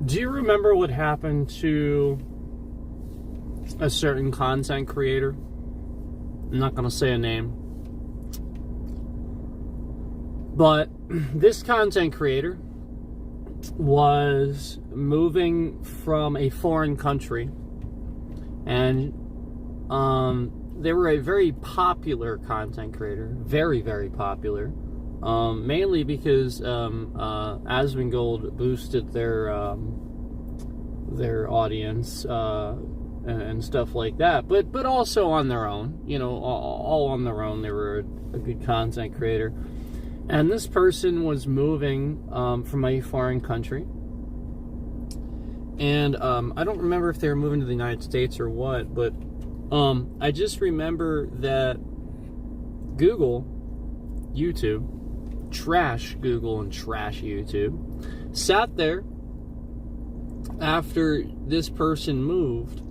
Do you remember what happened to a certain content creator? I'm not going to say a name. But this content creator was moving from a foreign country. And they were a very popular content creator. Very, very popular. Mainly because Asmongold boosted their audience and stuff like that, but also on their own, all on their own. They were a good content creator, and this person was moving from a foreign country, and I don't remember if they were moving to the United States or what, but I just remember that YouTube, trash Google and trash YouTube, sat there after this person moved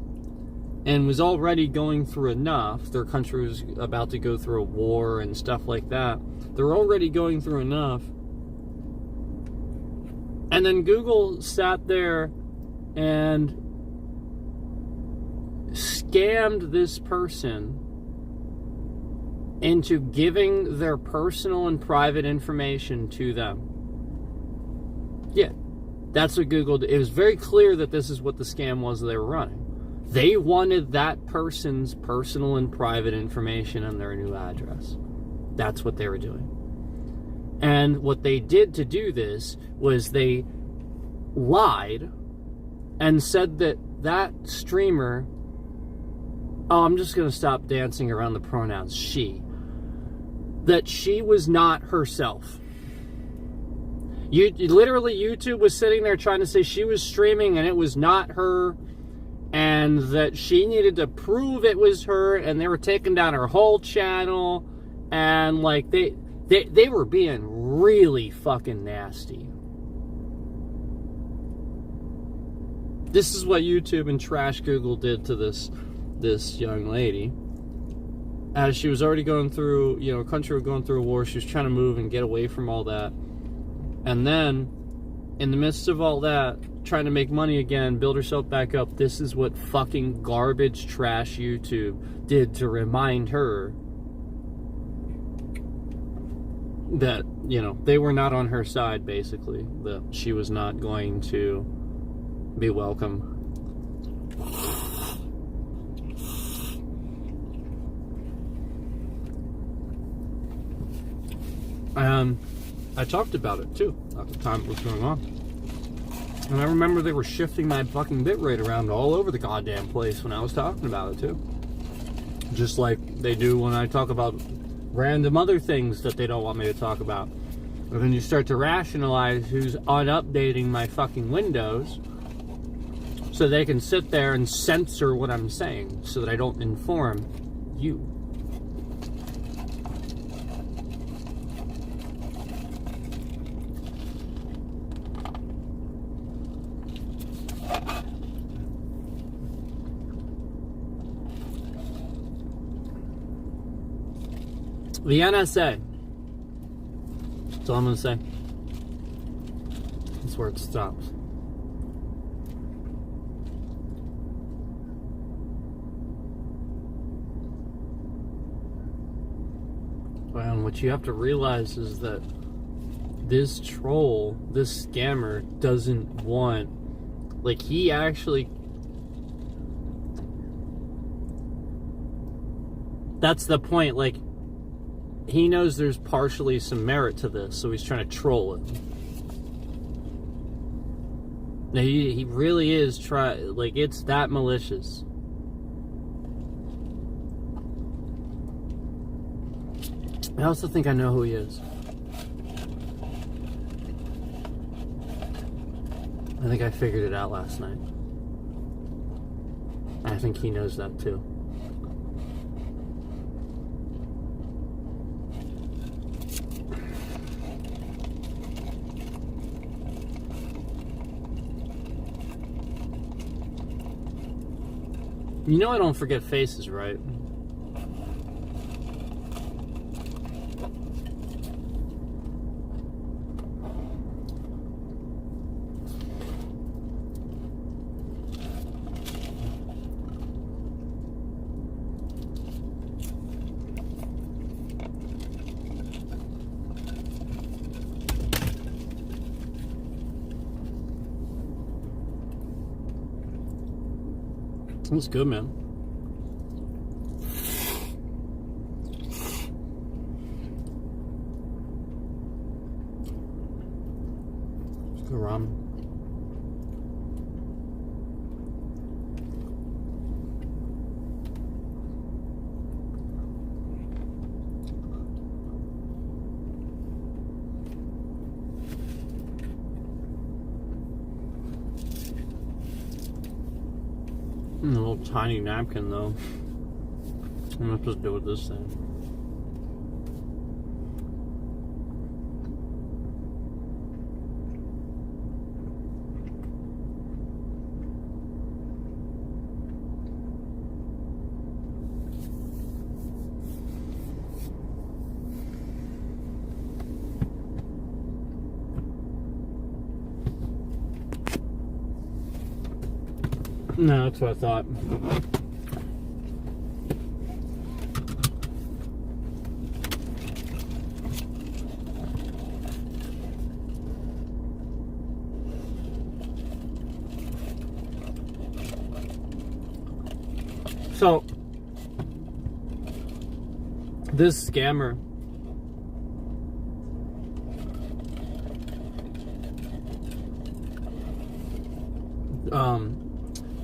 and was already going through enough. Their country was about to go through a war and stuff like that. They're already going through enough. And then Google sat there and scammed this person into giving their personal and private information to them. Yeah, that's what Google did. It was very clear that this is what the scam was they were running. They wanted that person's personal and private information and their new address. That's what they were doing. And what they did to do this was they lied and said that that streamer... Oh, I'm just going to stop dancing around the pronouns she. That she was not herself. Literally, YouTube was sitting there trying to say she was streaming and it was not her, and that she needed to prove it was her, and they were taking down her whole channel, and like they were being really fucking nasty. This is what YouTube and trash Google did to this young lady. As she was already going through, a country was going through a war, she was trying to move and get away from all that. And then, in the midst of all that, trying to make money again, build herself back up, this is what fucking garbage trash YouTube did to remind her that, they were not on her side, basically. That she was not going to be welcome. I talked about it too at the time it was going on. And I remember they were shifting my fucking bitrate around all over the goddamn place when I was talking about it too. Just like they do when I talk about random other things that they don't want me to talk about. And then you start to rationalize who's unupdating my fucking Windows so they can sit there and censor what I'm saying so that I don't inform you. The NSA. That's all I'm going to say. That's where it stops. And what you have to realize is that this troll, this scammer, doesn't want... Like, he actually... That's the point, like... He knows there's partially some merit to this, so he's trying to troll it. Now, he really is like, it's that malicious. I also think I know who he is. I think I figured it out last night. I think he knows that too. You know I don't forget faces, right? That's good, man. It's good ramen. A little tiny napkin, though. I'm not supposed to do with this thing. No, that's what I thought. So, this scammer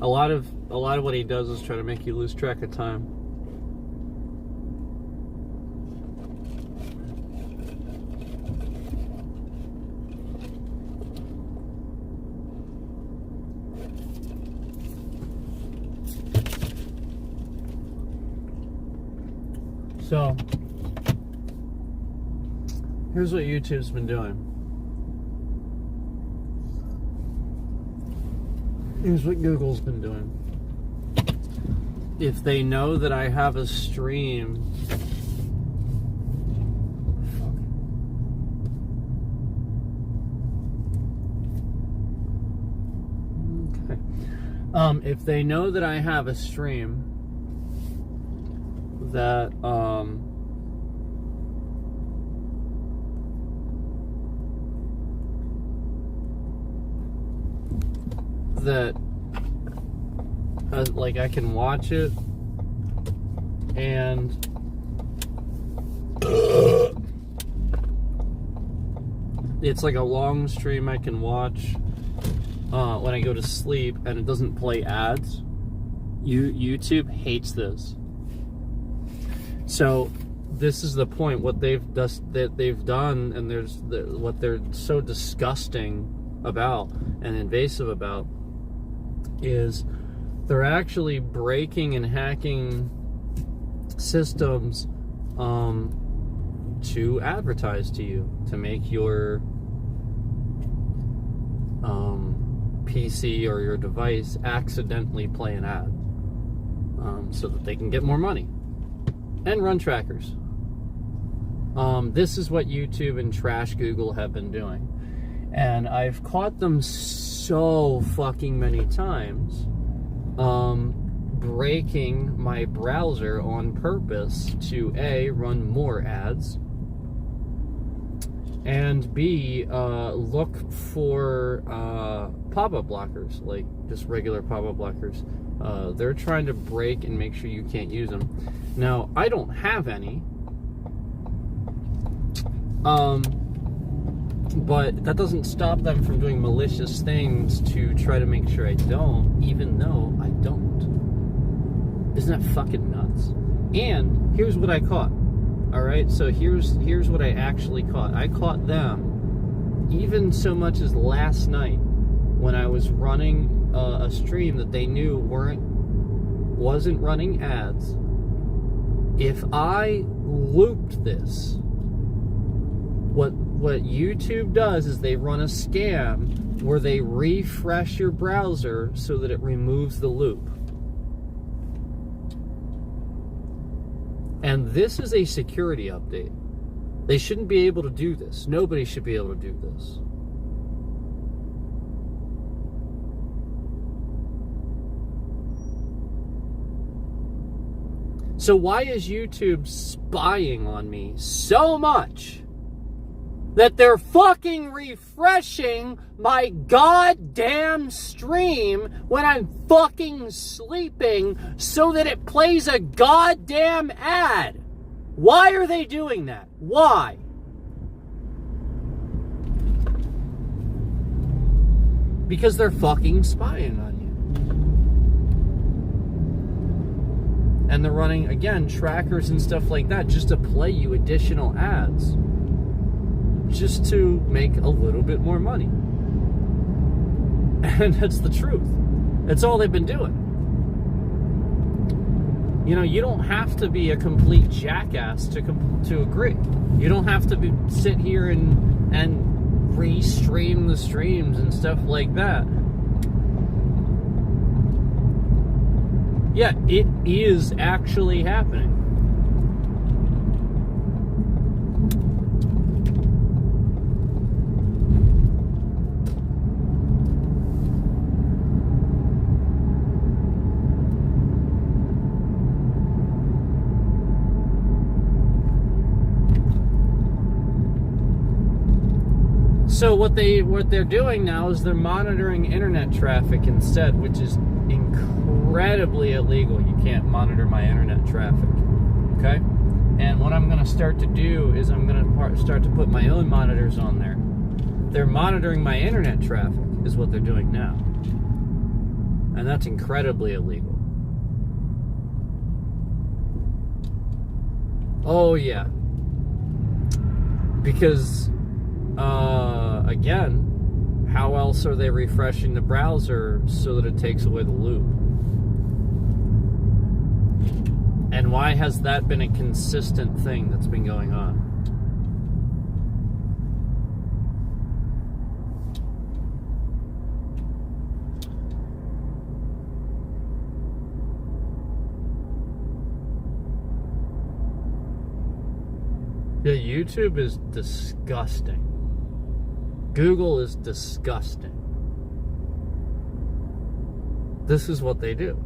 a lot of what he does is try to make you lose track of time. So, here's what YouTube's been doing. Here's what Google's been doing. If they know that I have a stream... Okay. If they know that I have a stream that, like I can watch it and it's like a long stream I can watch when I go to sleep and it doesn't play ads. YouTube hates this. So this is the point. What they've done, and what they're so disgusting about and invasive about is they're actually breaking and hacking systems to advertise to you, to make your PC or your device accidentally play an ad, so that they can get more money and run trackers. This is what YouTube and trash Google have been doing, and I've caught them so fucking many times breaking my browser on purpose to A, run more ads, and B, look for pop-up blockers, like just regular pop-up blockers. They're trying to break and make sure you can't use them. Now, I don't have any, but that doesn't stop them from doing malicious things to try to make sure I don't, even though I don't. Isn't that fucking nuts? And here's what I caught. All right, so here's what I actually caught. I caught them even so much as last night when I was running a stream that they knew wasn't running ads. If I looped this, what YouTube does is they run a scam where they refresh your browser so that it removes the loop. And this is a security update. They shouldn't be able to do this. Nobody should be able to do this. So why is YouTube spying on me so much that they're fucking refreshing my goddamn stream when I'm fucking sleeping so that it plays a goddamn ad? Why are they doing that? Why? Because they're fucking spying on you. And they're running, again, trackers and stuff like that just to play you additional ads, just to make a little bit more money. And that's the truth. That's all they've been doing. You know, you don't have to be a complete jackass to agree. You don't have to sit here and re-stream the streams and stuff like that. Yeah, it is actually happening. So what they're doing now is they're monitoring internet traffic instead, which is incredibly illegal. You can't monitor my internet traffic, okay? And what I'm going to start to do is I'm going to start to put my own monitors on there. They're monitoring my internet traffic is what they're doing now. And that's incredibly illegal. Oh, yeah. Because again, how else are they refreshing the browser so that it takes away the loop? And why has that been a consistent thing that's been going on? Yeah, YouTube is disgusting. Google is disgusting. This is what they do.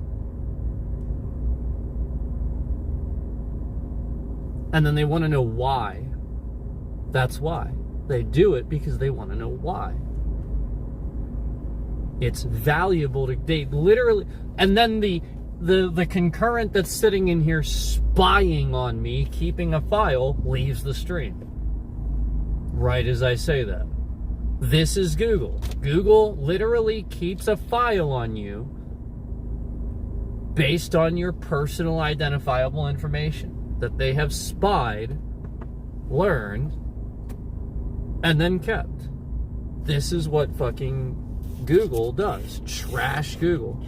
And then they want to know why. That's why. They do it because they want to know why. It's valuable to, they literally, and then the concurrent that's sitting in here spying on me, keeping a file, leaves the stream. Right as I say that. This is Google. Google literally keeps a file on you based on your personal identifiable information that they have spied, learned, and then kept. This is what fucking Google does. Trash Google.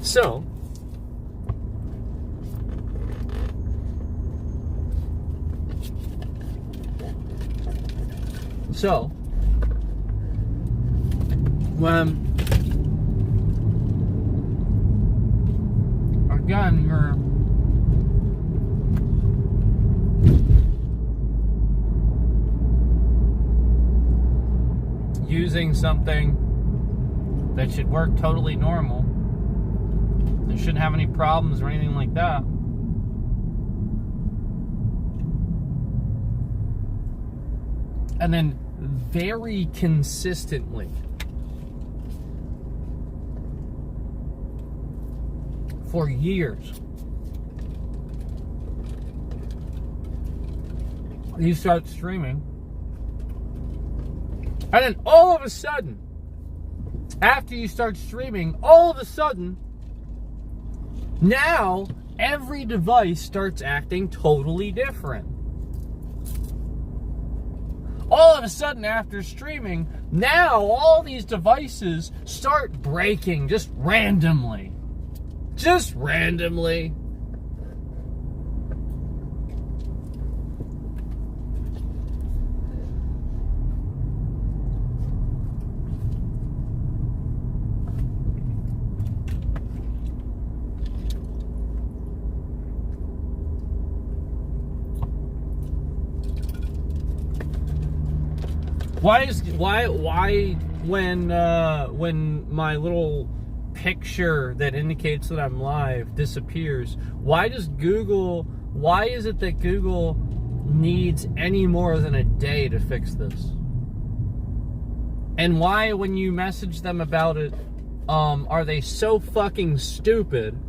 So, when again you're using something that should work totally normal, you shouldn't have any problems or anything like that, and then very consistently for years you start streaming, and then all of a sudden, after you start streaming, all of a sudden now every device starts acting totally different. All of a sudden, after streaming, now all these devices start breaking just randomly. Just randomly. Why when my little picture that indicates that I'm live disappears, why is it that Google needs any more than a day to fix this? And why, when you message them about it, are they so fucking stupid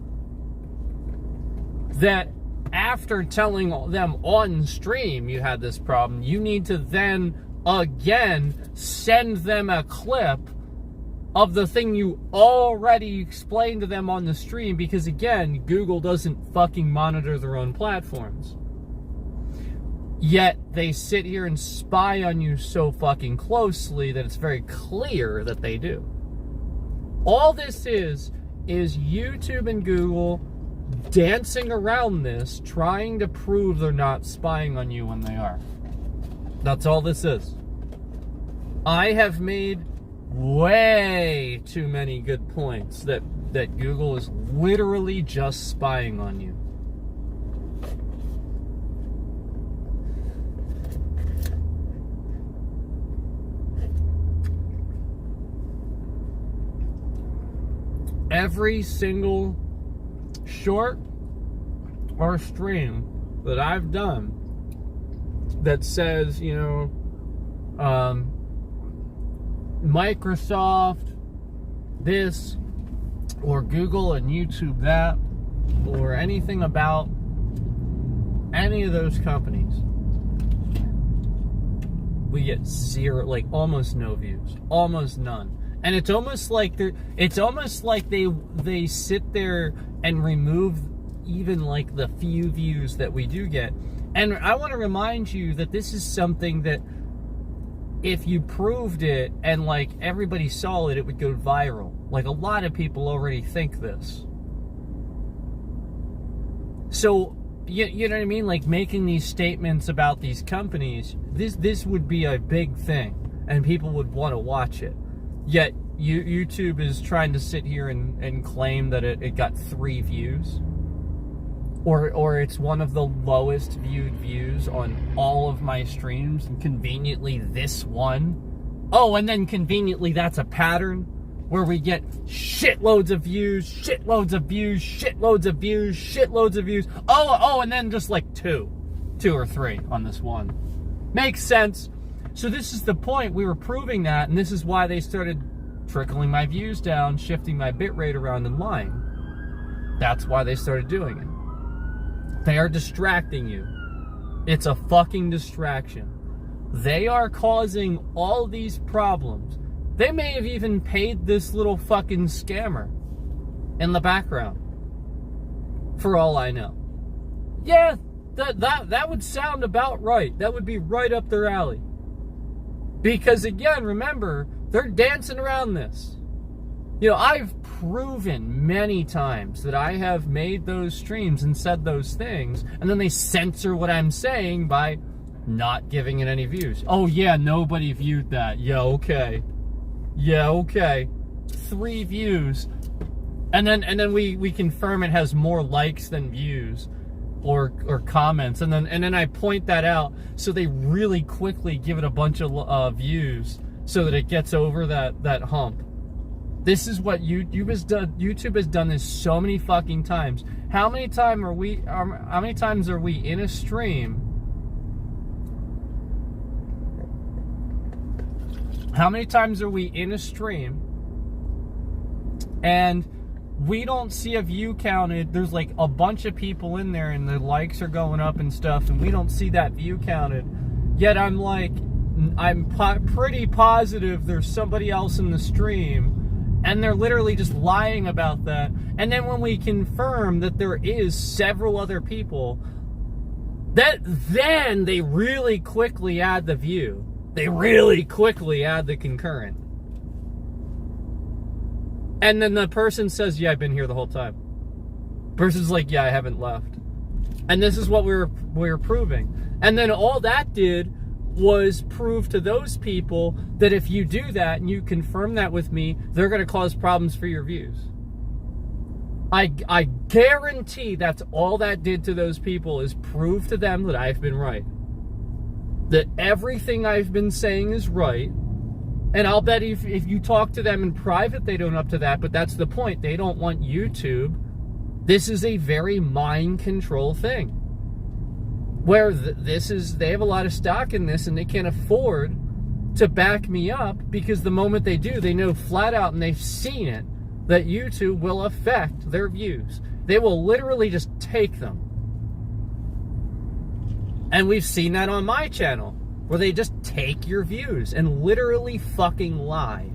that after telling them on stream you had this problem, you need to then again send them a clip of the thing you already explained to them on the stream? Because again, Google doesn't fucking monitor their own platforms. Yet they sit here and spy on you so fucking closely that it's very clear that they do. All this is YouTube and Google dancing around this, trying to prove they're not spying on you when they are. That's all this is. I have made way too many good points that Google is literally just spying on you. Every single short or stream that I've done that says, Microsoft this, or Google and YouTube that, or anything about any of those companies, we get zero, like almost no views, almost none. And it's almost like they sit there and remove even like the few views that we do get. And I want to remind you that this is something that if you proved it and like everybody saw it, it would go viral. Like a lot of people already think this. So, you know what I mean? Like making these statements about these companies, this would be a big thing and people would want to watch it. Yet YouTube is trying to sit here and claim that it got 3 views. Or it's one of the lowest viewed views on all of my streams, and conveniently this one. Oh, and then conveniently that's a pattern where we get shitloads of views, shitloads of views, shitloads of views, shitloads of views. Oh, and then just like 2 or 3 on this one. Makes sense. So this is the point. We were proving that, and this is why they started trickling my views down, shifting my bitrate around and lying. That's why they started doing it. They are distracting you. It's a fucking distraction. They are causing all these problems. They may have even paid this little fucking scammer in the background, for all I know. Yeah, that would sound about right. That would be right up their alley. Because again, remember, they're dancing around this. You know, I've proven many times that I have made those streams and said those things, and then they censor what I'm saying by not giving it any views. Oh yeah, nobody viewed that. Yeah, okay. 3 views. And then we confirm it has more likes than views or comments. And then I point that out, so they really quickly give it a bunch of views so that it gets over that hump. This is what YouTube has done. YouTube has done this so many fucking times. How many times are we in a stream? How many times are we in a stream and we don't see a view counted? There's like a bunch of people in there and the likes are going up and stuff, and we don't see that view counted. Yet I'm pretty positive there's somebody else in the stream, and they're literally just lying about that. And then when we confirm that there is several other people, then they really quickly add the view. They really quickly add the concurrent. And then the person says, yeah, I've been here the whole time. Person's like, yeah, I haven't left. And this is what we're proving. And then all that did was prove to those people that if you do that and you confirm that with me, they're going to cause problems for your views. I guarantee that's all that did to those people, is prove to them that I've been right. That everything I've been saying is right. And I'll bet if you talk to them in private, they don't up to that, but that's the point. They don't want YouTube. This is a very mind control thing. Where they have a lot of stock in this, and they can't afford to back me up, because the moment they do, they know flat out, and they've seen it, that YouTube will affect their views. They will literally just take them. And we've seen that on my channel, where they just take your views and literally fucking lie.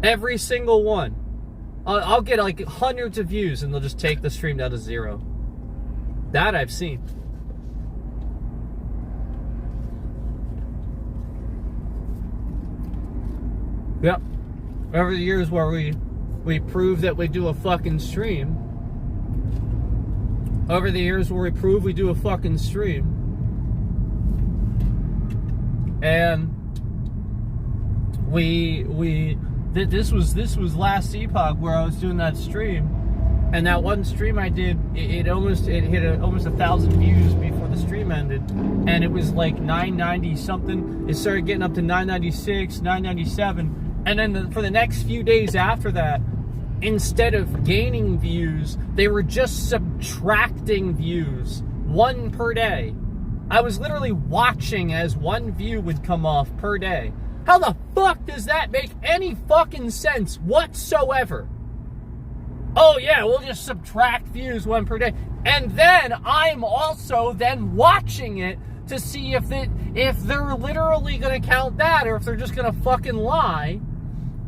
Every single one. I'll get like hundreds of views and they'll just take the stream down to 0. That I've seen. Yep. Over the years where we prove that we do a fucking stream. Over the years where we prove we do a fucking stream. And this was last epoch where I was doing that stream, and that one stream I did, it hit almost 1,000 views before the stream ended, and it was like 990 something. It started getting up to 996, 997, and then for the next few days after that, instead of gaining views, they were just subtracting views, 1 per day. I was literally watching as 1 view would come off per day. How the fuck does that make any fucking sense whatsoever? Oh yeah, we'll just subtract views 1 per day. And then I'm also then watching it to see if they're literally going to count that, or if they're just going to fucking lie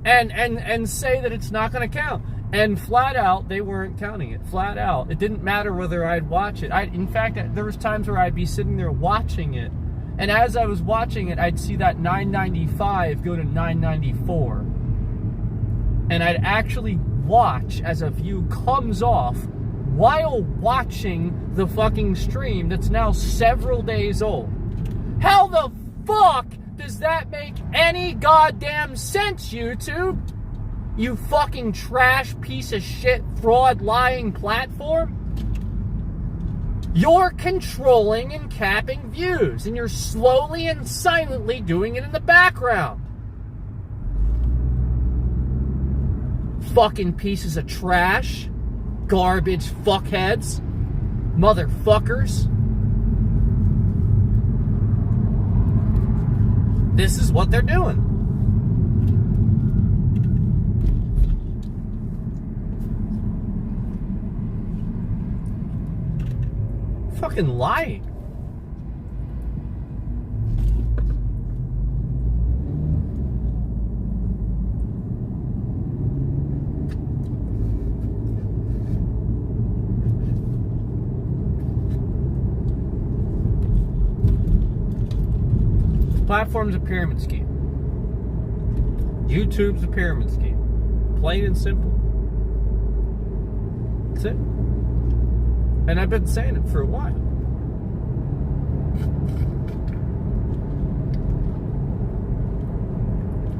and say that it's not going to count. And flat out, they weren't counting it. Flat out. It didn't matter whether I'd watch it. In fact, there was times where I'd be sitting there watching it, and as I was watching it, I'd see that 995 go to 994. And I'd actually watch as a view comes off while watching the fucking stream that's now several days old. How the fuck does that make any goddamn sense, YouTube? You fucking trash piece of shit, fraud, lying platform? You're controlling and capping views, and you're slowly and silently doing it in the background. Fucking pieces of trash, garbage fuckheads, motherfuckers. This is what they're doing. Fucking lying. Platform's a pyramid scheme. YouTube's a pyramid scheme. Plain and simple. That's it. And I've been saying it for a while.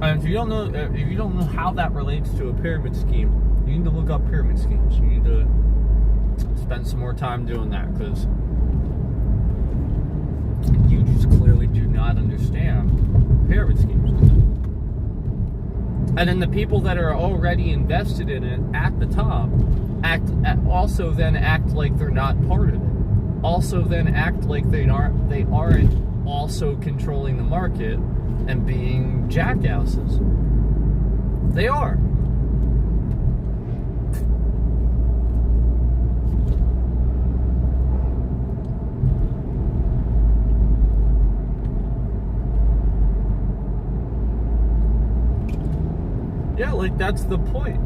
And if you don't know how that relates to a pyramid scheme, you need to look up pyramid schemes. You need to spend some more time doing that, because you just clearly do not understand pyramid schemes. And then the people that are already invested in it at the top also then act like they're not part of it. Also then act like they aren't also controlling the market and being jackasses. They are. Yeah, like that's the point.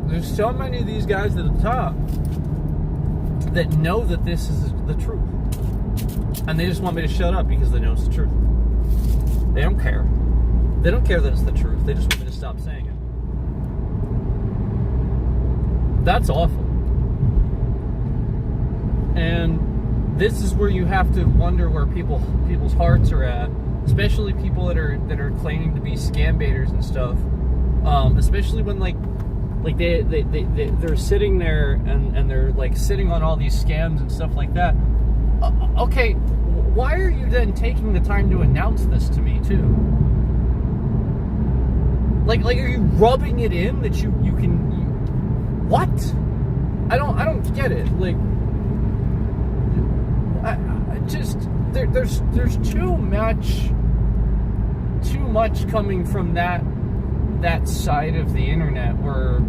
There's so many of these guys at the top that know that this is the truth. And they just want me to shut up because they know it's the truth. They don't care. They don't care that it's the truth. They just want me to stop saying it. That's awful. And this is where you have to wonder where people's hearts are at, especially people that are claiming to be scam baiters and stuff. Especially when like they're sitting there and they're like sitting on all these scams and stuff like that. Okay, why are you then taking the time to announce this to me too? Like are you rubbing it in that you can? What? I don't get it. Like, I just there's too much coming from that side of the internet where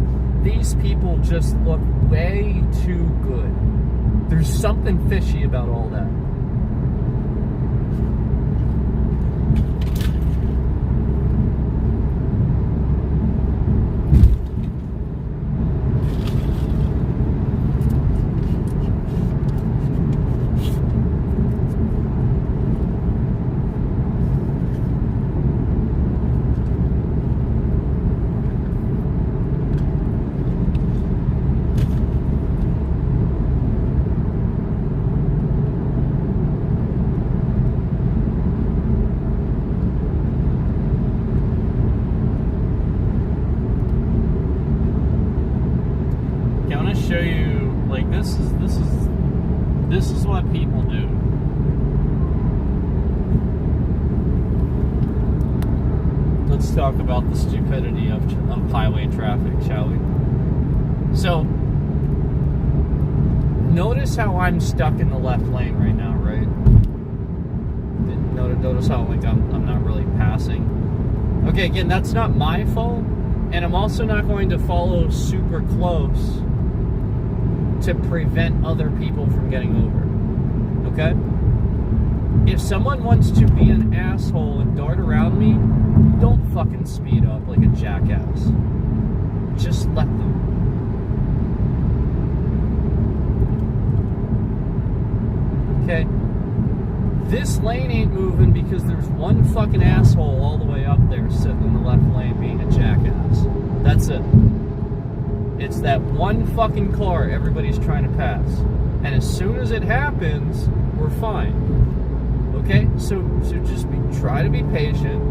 these people just look way too good. There's something fishy about all that. Show you, like, this is what people do. Let's talk about the stupidity of highway traffic, shall we? So, notice how I'm stuck in the left lane right now, right? Notice how like I'm not really passing. Okay, again, that's not my fault, and I'm also not going to follow super close to prevent other people from getting over, okay? If someone wants to be an asshole and dart around me, don't fucking speed up like a jackass. Just let them. Okay? This lane ain't moving because there's one fucking asshole all the way up there sitting in the left lane being a jackass. That's it. It's that one fucking car everybody's trying to pass. And as soon as it happens, we're fine. Okay? So just try to be patient.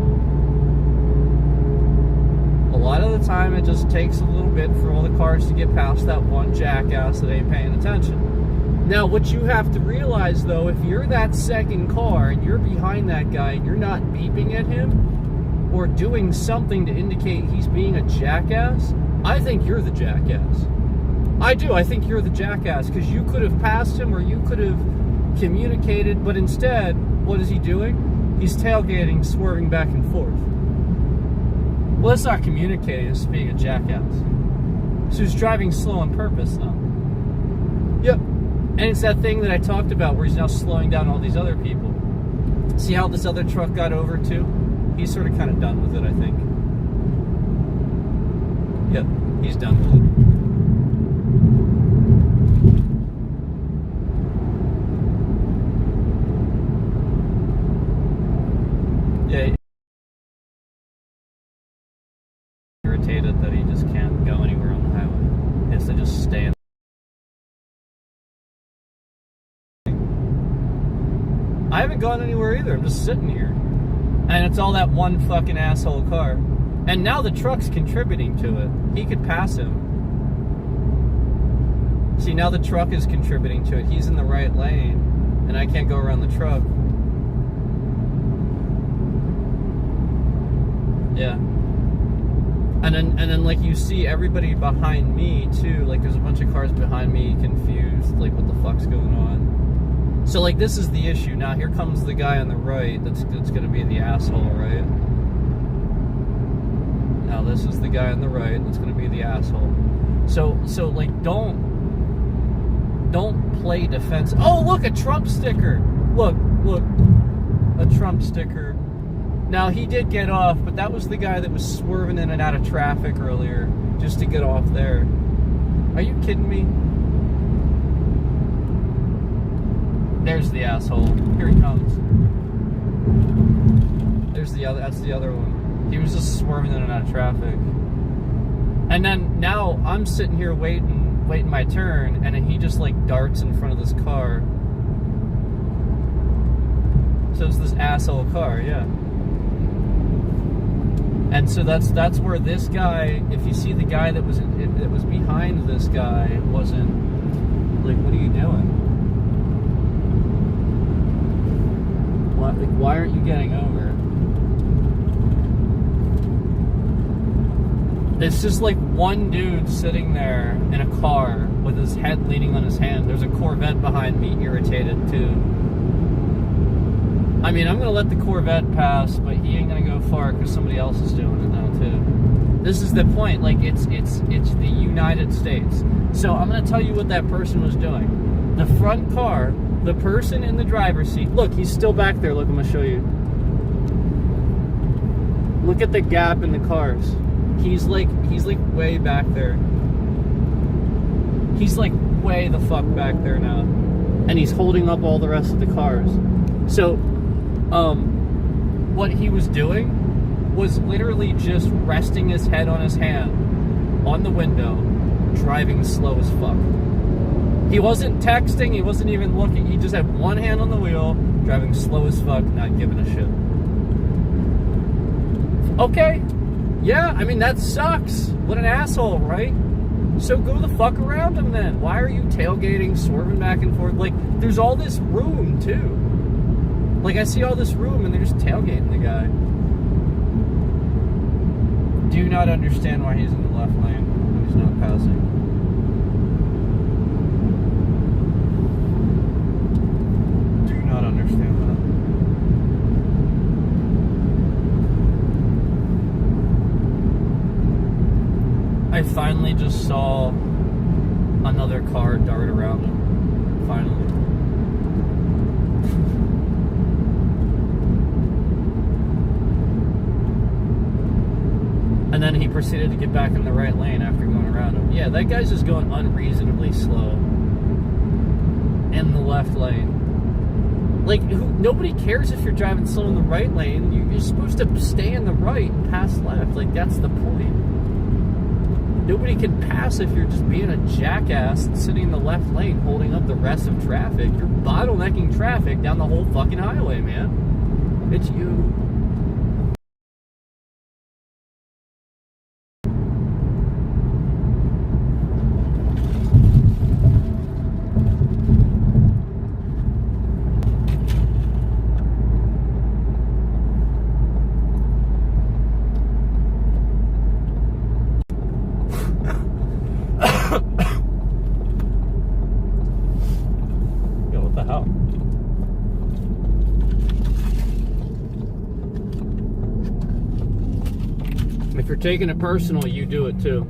A lot of the time it just takes a little bit for all the cars to get past that one jackass that ain't paying attention. Now, what you have to realize, though, if you're that second car and you're behind that guy and you're not beeping at him or doing something to indicate he's being a jackass, I think you're the jackass. I do. I think you're the jackass because you could have passed him or you could have communicated, but instead, what is he doing? He's tailgating, swerving back and forth. Well, that's not communicating, it's being a jackass. So he's driving slow on purpose, though. Yep. And it's that thing that I talked about where he's now slowing down all these other people. See how this other truck got over too? He's sort of kind of done with it, I think. Yep, he's done with it. Yeah. Irritated that he just can't go anywhere on the highway. He has to just stay in. I haven't gone anywhere either. I'm just sitting here. And it's all that one fucking asshole car. And now the truck's contributing to it. He could pass him. See, now the truck is contributing to it. He's in the right lane. And I can't go around the truck. Yeah. And then like you see everybody behind me too. Like there's a bunch of cars behind me confused. Like what the fuck's going on? So like this is the issue. Now here comes the guy on the right that's gonna be the asshole, right? Now this is the guy on the right that's gonna be the asshole. So like don't play defense. Oh look, a Trump sticker. Look, a Trump sticker. Now he did get off, but that was the guy that was swerving in and out of traffic earlier just to get off there. Are you kidding me? There's the asshole. Here he comes. There's the other. That's the other one. He was just swerving in and out of traffic. And then now I'm sitting here waiting my turn, and then he just like darts in front of this car. So it's this asshole car, yeah. And so that's where this guy. If you see the guy that was behind this guy wasn't like, what are you doing? Why aren't you getting over? It's just like one dude sitting there in a car with his head leaning on his hand. There's a Corvette behind me, irritated too. I mean, I'm gonna let the Corvette pass, but he ain't gonna go far because somebody else is doing it now too. This is the point. Like it's the United States. So I'm gonna tell you what that person was doing. The front car. The person in the driver's seat, look, he's still back there. Look, I'm going to show you. Look at the gap in the cars. He's like way back there. He's like way the fuck back there now. And he's holding up all the rest of the cars. So, what he was doing was literally just resting his head on his hand on the window, driving slow as fuck. He wasn't texting, he wasn't even looking, he just had one hand on the wheel, driving slow as fuck, not giving a shit. Okay, yeah, I mean, that sucks. What an asshole, right? So go the fuck around him then. Why are you tailgating, swerving back and forth? Like, there's all this room, too. Like, I see all this room, and they're just tailgating the guy. Do not understand why he's in the left lane when he's not passing. Not understand that. I finally just saw another car dart around him. Finally. And then he proceeded to get back in the right lane after going around him. Yeah, that guy's just going unreasonably slow in the left lane. Like, nobody cares if you're driving slow in the right lane. You're supposed to stay in the right and pass left. Like, that's the point. Nobody can pass if you're just being a jackass and sitting in the left lane holding up the rest of traffic. You're bottlenecking traffic down the whole fucking highway, man. It's you. If you're taking it personal, you do it too.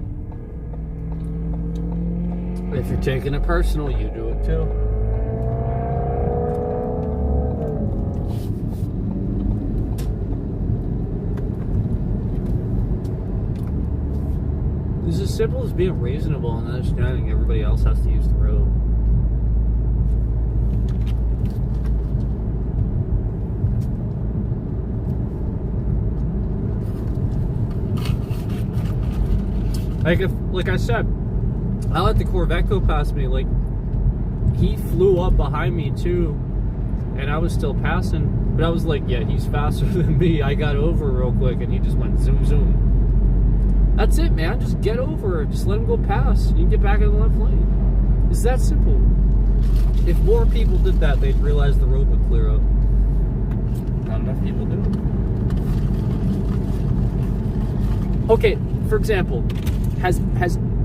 If you're taking it personal, you do it too. It's as simple as being reasonable and understanding everybody else has to use the road. Like I said, I let the Corvette go past me. Like, he flew up behind me too, and I was still passing. But I was like, yeah, he's faster than me. I got over real quick, and he just went zoom, zoom. That's it, man. Just get over. Just let him go past. You can get back in the left lane. It's that simple. If more people did that, they'd realize the road would clear up. Not enough people do it. Okay, for example, have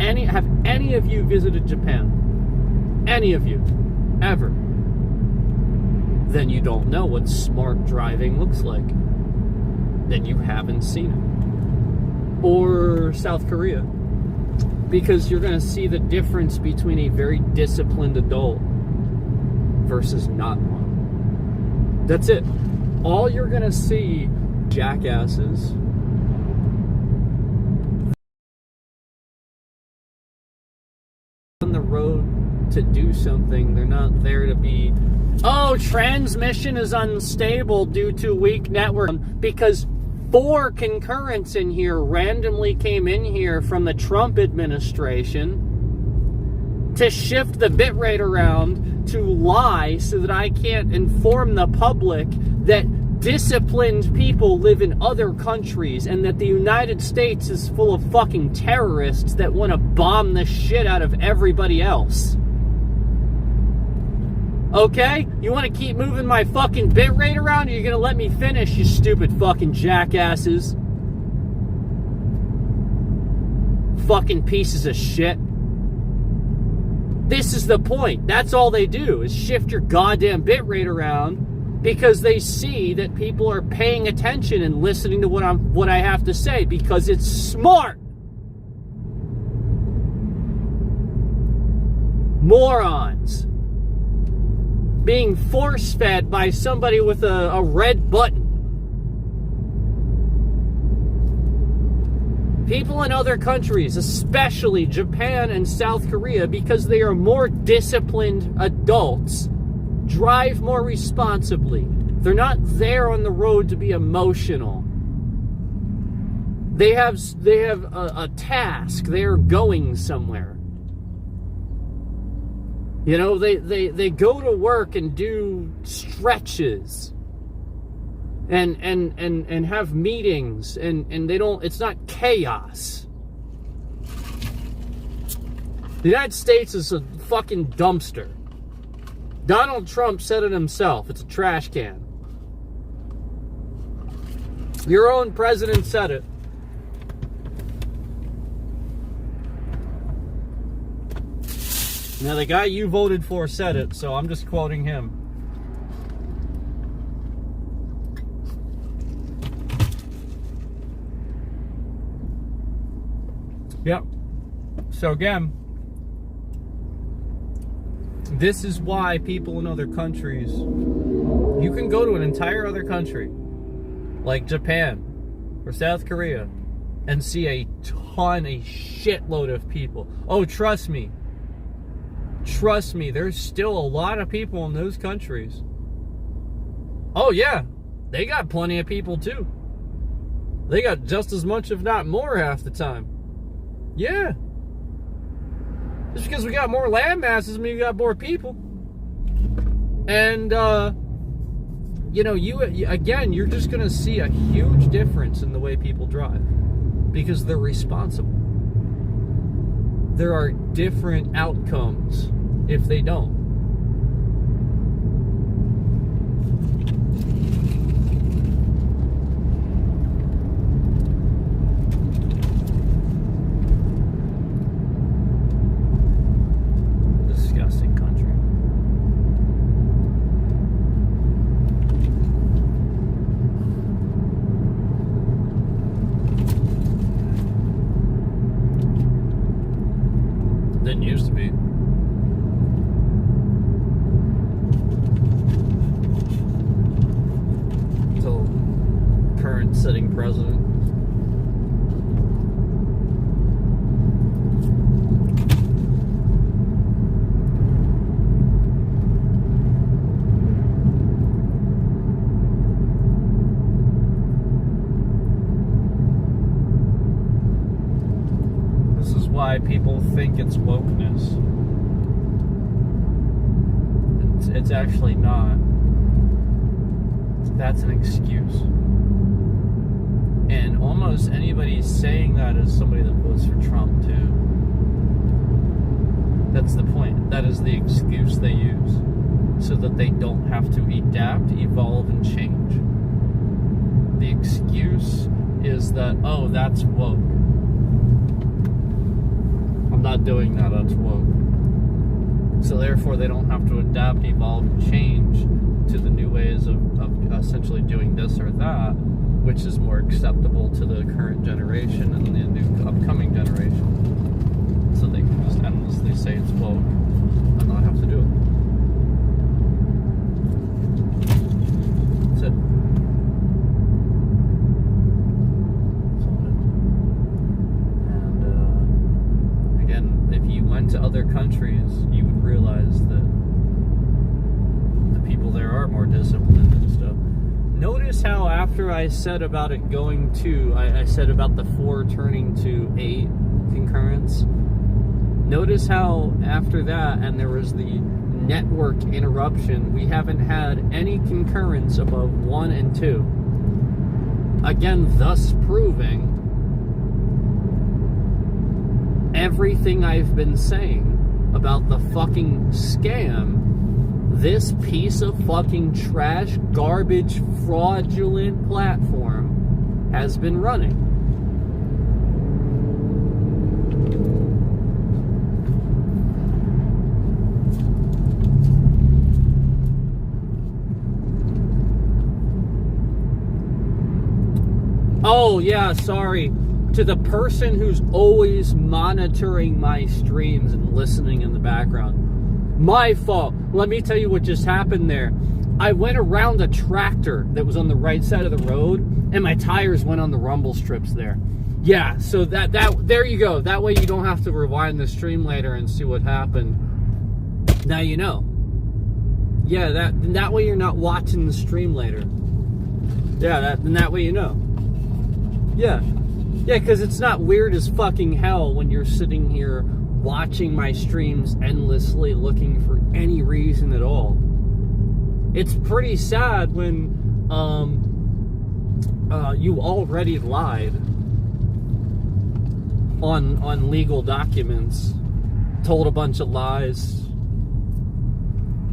any of you visited Japan? Any of you? Ever? Then you don't know what smart driving looks like. Then you haven't seen it. Or South Korea. Because you're going to see the difference between a very disciplined adult versus not one. That's it. All you're going to see, jackasses, on the road to do something. They're not there to be, oh, transmission is unstable due to weak network, because 4 concurrents in here randomly came in here from the Trump administration to shift the bitrate around to lie so that I can't inform the public that disciplined people live in other countries and that the United States is full of fucking terrorists that want to bomb the shit out of everybody else. Okay? You want to keep moving my fucking bitrate around, or you're going to let me finish, you stupid fucking jackasses? Fucking pieces of shit. This is the point. That's all they do, is shift your goddamn bitrate around because they see that people are paying attention and listening to what I have to say because it's smart. Morons. Being force-fed by somebody with a red button. People in other countries, especially Japan and South Korea, because they are more disciplined adults, drive more responsibly. They're not there on the road to be emotional. They have a task. They are going somewhere. You know, they go to work and do stretches and have meetings and they don't, it's not chaos. The United States is a fucking dumpster. Donald Trump said it himself. It's a trash can. Your own president said it. Now, the guy you voted for said it, so I'm just quoting him. Yep. So again, this is why people in other countries, you can go to an entire other country, like Japan or South Korea, and see a shitload of people. Oh, trust me, there's still a lot of people in those countries. Oh yeah, they got plenty of people too. They got just as much, if not more, half the time. Yeah. Just because we got more land masses doesn't mean we got more people. And, you know, you're just going to see a huge difference in the way people drive. Because they're responsible. There are different outcomes if they don't. Disgusting country. Didn't used to be. why people think it's wokeness. It's actually not. That's an excuse. And almost anybody saying that is somebody that votes for Trump, too. That's the point. That is the excuse they use. So that they don't have to adapt, evolve, and change. The excuse is that, oh, that's woke. I'm not doing that, that's woke. So therefore they don't have to adapt, evolve, and change to the new ways of essentially doing this or that, which is more acceptable to the current generation and the new upcoming generation. So they can just endlessly say it's woke and not have to do it. That's it. And again, if you went to other countries, you would realize that the people there are more disciplined and stuff. Notice how after I said about it going to, I said about the 4 turning to 8 concurrence. Notice how after that, and there was the network interruption, we haven't had any concurrence above 1 and 2. Again, thus proving everything I've been saying about the fucking scam this piece of fucking trash, garbage, fraudulent platform has been running. Oh, yeah, sorry. To the person who's always monitoring my streams and listening in the background. My fault. Let me tell you what just happened there. I went around a tractor that was on the right side of the road, and my tires went on the rumble strips there. Yeah, so that there you go. That way you don't have to rewind the stream later and see what happened. Now you know. Yeah, that way you're not watching the stream later. Yeah, that way you know. Yeah. Yeah, because it's not weird as fucking hell when you're sitting here watching my streams endlessly looking for any reason at all. It's pretty sad when you already lied on legal documents, told a bunch of lies.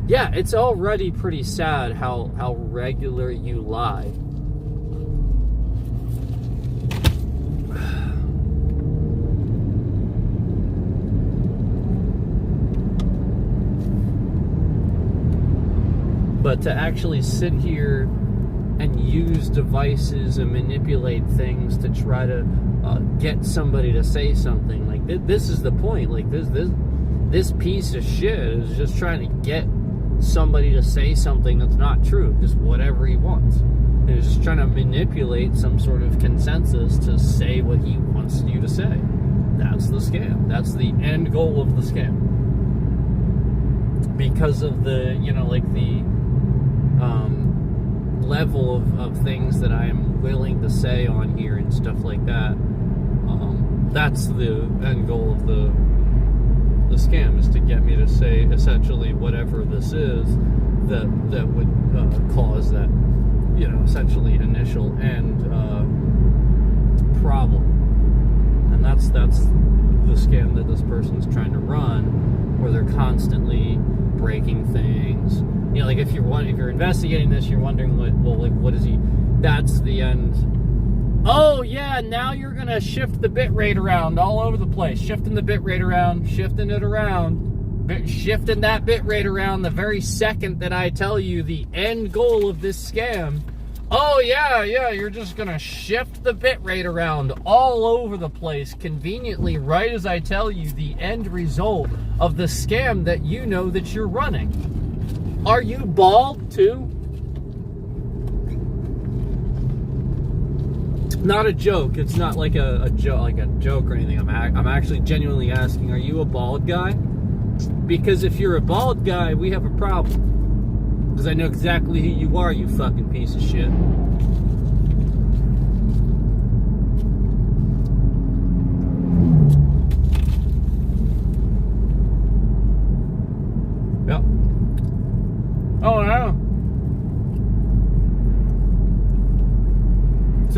Yeah, it's already pretty sad how regular you lie. But to actually sit here and use devices and manipulate things to try to get somebody to say something, like this is the point. Like this piece of shit is just trying to get somebody to say something that's not true, just whatever he wants. And he's just trying to manipulate some sort of consensus to say what he wants you to say. That's the scam. That's the end goal of the scam. Because of the, level of things that I am willing to say on here and stuff like that. That's the end goal of the scam, is to get me to say essentially whatever this is that would cause that, essentially initial end problem. And that's the scam that this person's trying to run, where they're constantly breaking things. Like if you're investigating this, you're wondering what is he? That's the end. Oh yeah, now you're gonna shift the bit rate around all over the place, shifting the bit rate around, shifting that bit rate around the very second that I tell you the end goal of this scam. Oh yeah, you're just gonna shift the bit rate around all over the place conveniently right as I tell you the end result of the scam that you know that you're running. Are you bald too? Not a joke. It's not like a joke or anything. I'm actually genuinely asking, are you a bald guy? Because if you're a bald guy, we have a problem. Because I know exactly who you are, you fucking piece of shit.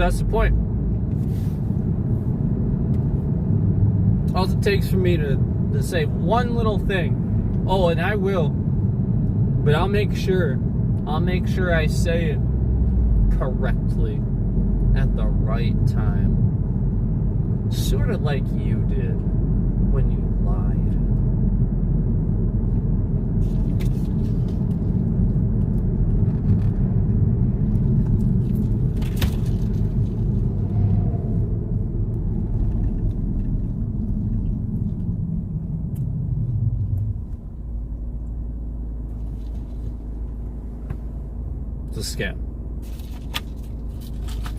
that's the point. All it takes for me to say one little thing. Oh, and I will. But I'll make sure I say it correctly at the right time. Sort of like you did when you lied. It's a scam.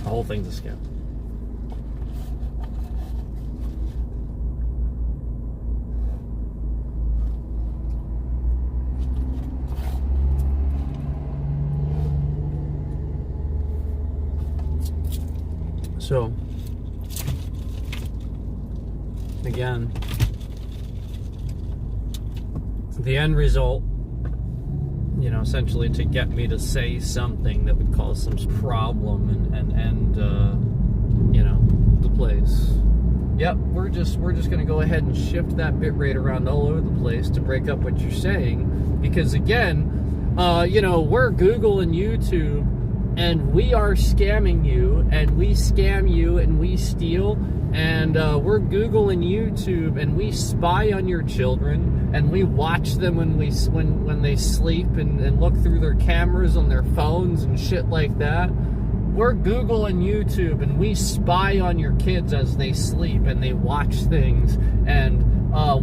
The whole thing's a scam. So, again, the end result, you know, essentially to get me to say something that would cause some problem and you know, the place. Yep, we're just gonna go ahead and shift that bit rate around all over the place to break up what you're saying, because again, you know, we're Google and YouTube, and we are scamming you, and we scam you, and we steal, and we're Google and YouTube, and we spy on your children, and we watch them when they sleep, and look through their cameras on their phones and shit like that. We're Google and YouTube, and we spy on your kids as they sleep and they watch things, and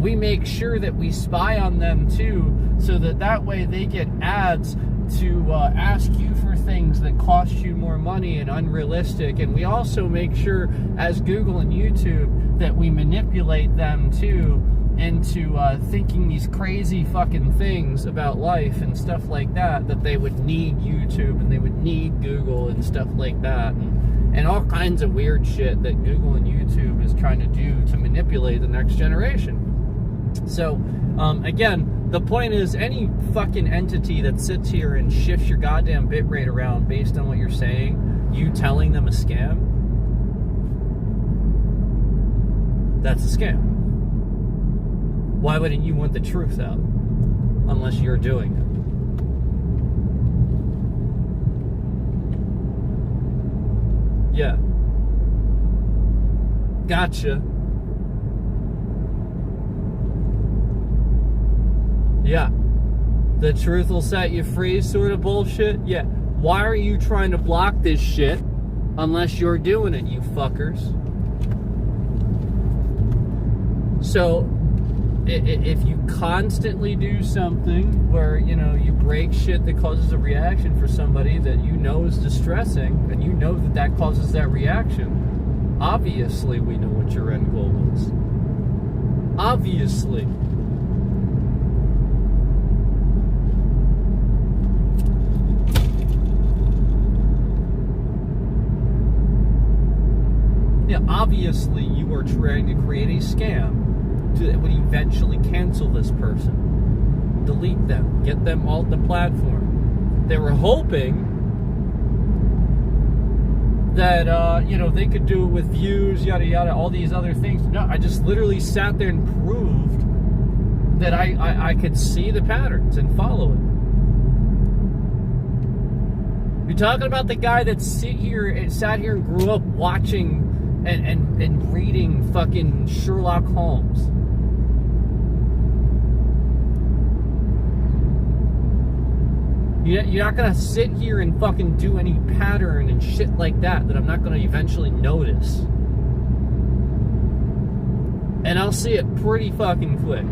we make sure that we spy on them too, so that way they get ads to ask you for things that cost you more money and unrealistic. And we also make sure, as Google and YouTube, that we manipulate them too into thinking these crazy fucking things about life and stuff like that, that they would need YouTube and they would need Google and stuff like that, and all kinds of weird shit that Google and YouTube is trying to do to manipulate the next generation. So again, the point is, any fucking entity that sits here and shifts your goddamn bit rate around based on what you're saying, you telling them a scam, that's a scam. Why wouldn't you want the truth out? Unless you're doing it. Yeah. Gotcha. Yeah. The truth will set you free sort of bullshit? Yeah. Why are you trying to block this shit unless you're doing it, you fuckers? So, if you constantly do something where, you know, you break shit that causes a reaction for somebody that you know is distressing, and you know that causes that reaction, obviously we know what your end goal is. Obviously. Yeah, obviously you are trying to create a scam that would eventually cancel this person, delete them, get them off the platform. They were hoping that you know, they could do it with views, yada yada, all these other things. No, I just literally sat there and proved that I could see the patterns and follow it. You're talking about the guy that sat here and grew up watching and reading fucking Sherlock Holmes. You're not gonna sit here and fucking do any pattern and shit like that I'm not gonna eventually notice. And I'll see it pretty fucking quick.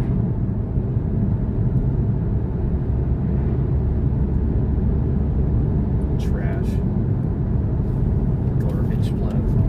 Trash. Garbage platform.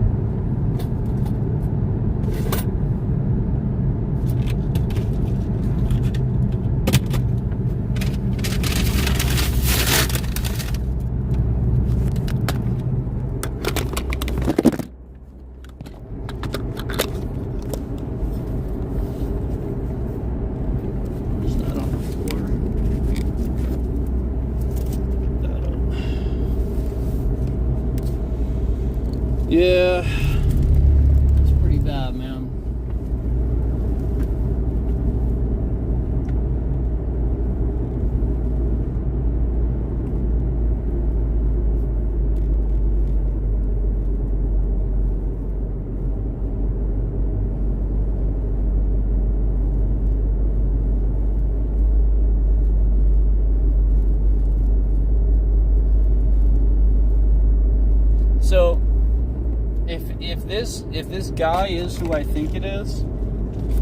this guy is who I think it is,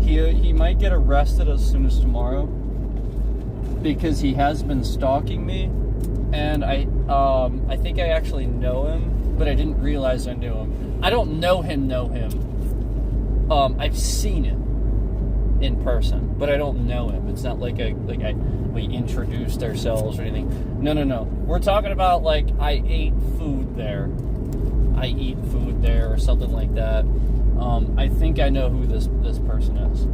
he might get arrested as soon as tomorrow, because he has been stalking me, and I think I actually know him, but I didn't realize I knew him. I don't know him. I've seen him in person, but I don't know him. It's not like we introduced ourselves or anything. No. We're talking about like I eat food there or something like that. I think I know who this person is.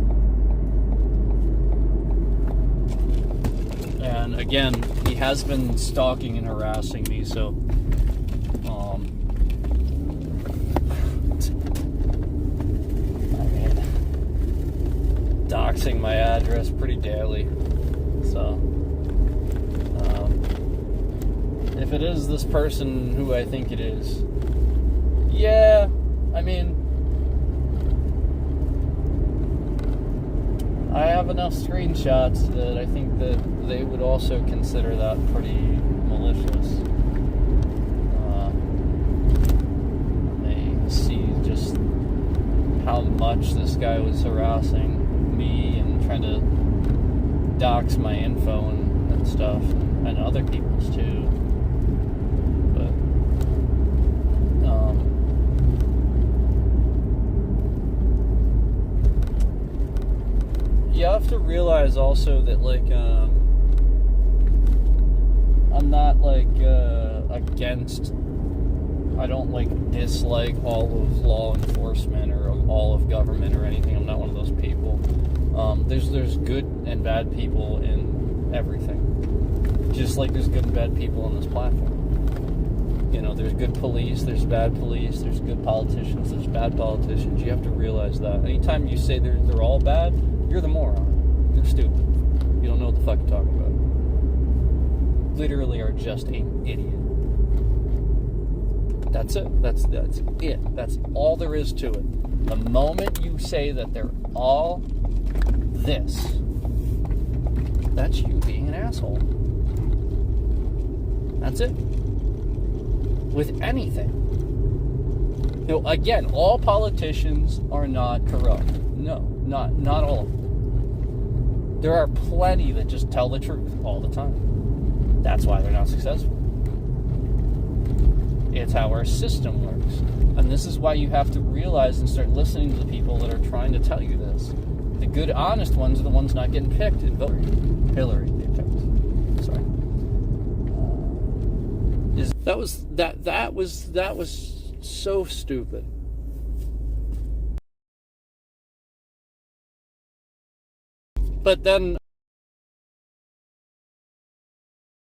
And again, he has been stalking and harassing me, so doxing my address pretty daily. So if it is this person who I think it is, yeah, I mean, I have enough screenshots that I think that they would also consider that pretty malicious. They see just how much this guy was harassing me and trying to dox my info and stuff, and other people's too. But you have to realize also that like I'm not like against, I don't like dislike all of law enforcement or all of government or anything. I'm not one of those people. There's good and bad people in everything. Just like there's good and bad people on this platform. You know, there's good police, there's bad police, there's good politicians, there's bad politicians. You have to realize that. Anytime you say they're all bad, you're the moron. You're stupid. You don't know what the fuck you're talking about. Literally are just an idiot. That's it. That's it. That's all there is to it. The moment you say that they're all this, that's you being an asshole. That's it. With anything. You know, again, all politicians are not corrupt. No, not all of them. There are plenty that just tell the truth all the time. That's why they're not successful. It's how our system works. And this is why you have to realize and start listening to the people that are trying to tell you this. The good, honest ones are the ones not getting picked in voting. Hillary, they picked. Sorry. That was so stupid. But then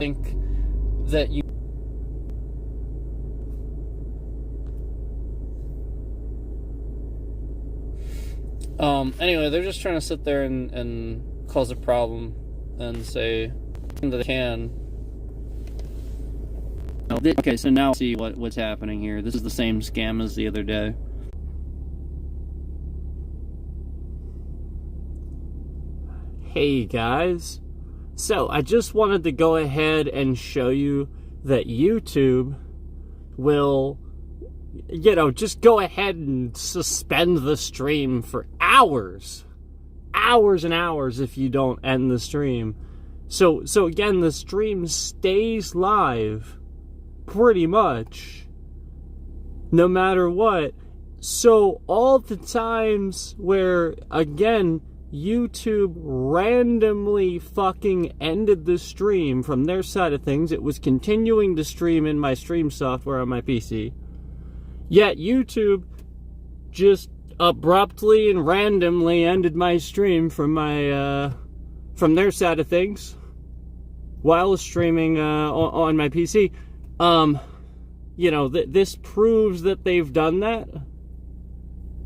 I think that you anyway, they're just trying to sit there and cause a problem and say that they can. Okay, so now see what's happening here. This is the same scam as the other day. Hey guys, so I just wanted to go ahead and show you that YouTube will, you know, just go ahead and suspend the stream for hours and hours if you don't end the stream. So again, the stream stays live pretty much no matter what. So all the times where, again, YouTube randomly fucking ended the stream from their side of things, it was continuing to stream in my stream software on my PC. Yet YouTube just abruptly and randomly ended my stream from my from their side of things while streaming on my PC. You know, this proves that they've done that.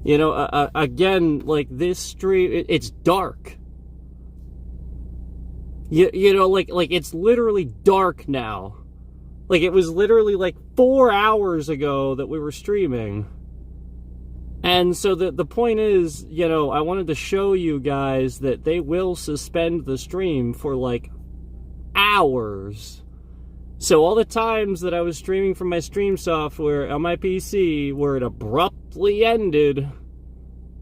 You know, again, like this stream, it's dark. You know, like it's literally dark now. Like it was literally like 4 hours ago that we were streaming. And so the point is, you know, I wanted to show you guys that they will suspend the stream for like hours. So all the times that I was streaming from my stream software on my PC where it abruptly ended,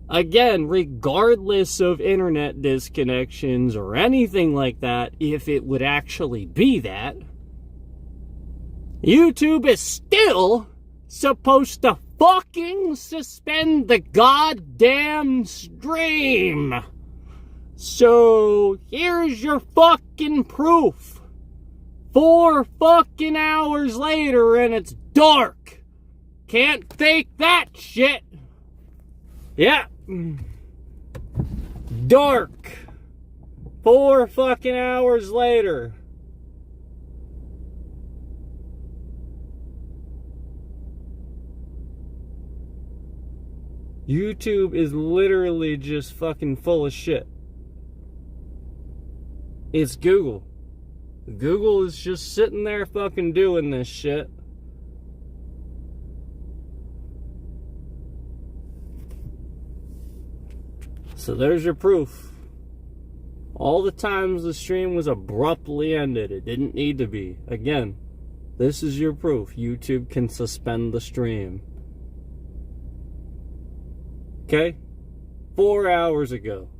again, regardless of internet disconnections or anything like that, if it would actually be that, YouTube is still supposed to fucking suspend the goddamn stream. So, here's your fucking proof. 4 fucking hours later and it's dark. Can't fake that shit. Yeah. Dark. 4 fucking hours later. YouTube is literally just fucking full of shit. It's Google. Google is just sitting there fucking doing this shit. So there's your proof. All the times the stream was abruptly ended, it didn't need to be. Again, this is your proof. YouTube can suspend the stream. Okay? 4 hours ago.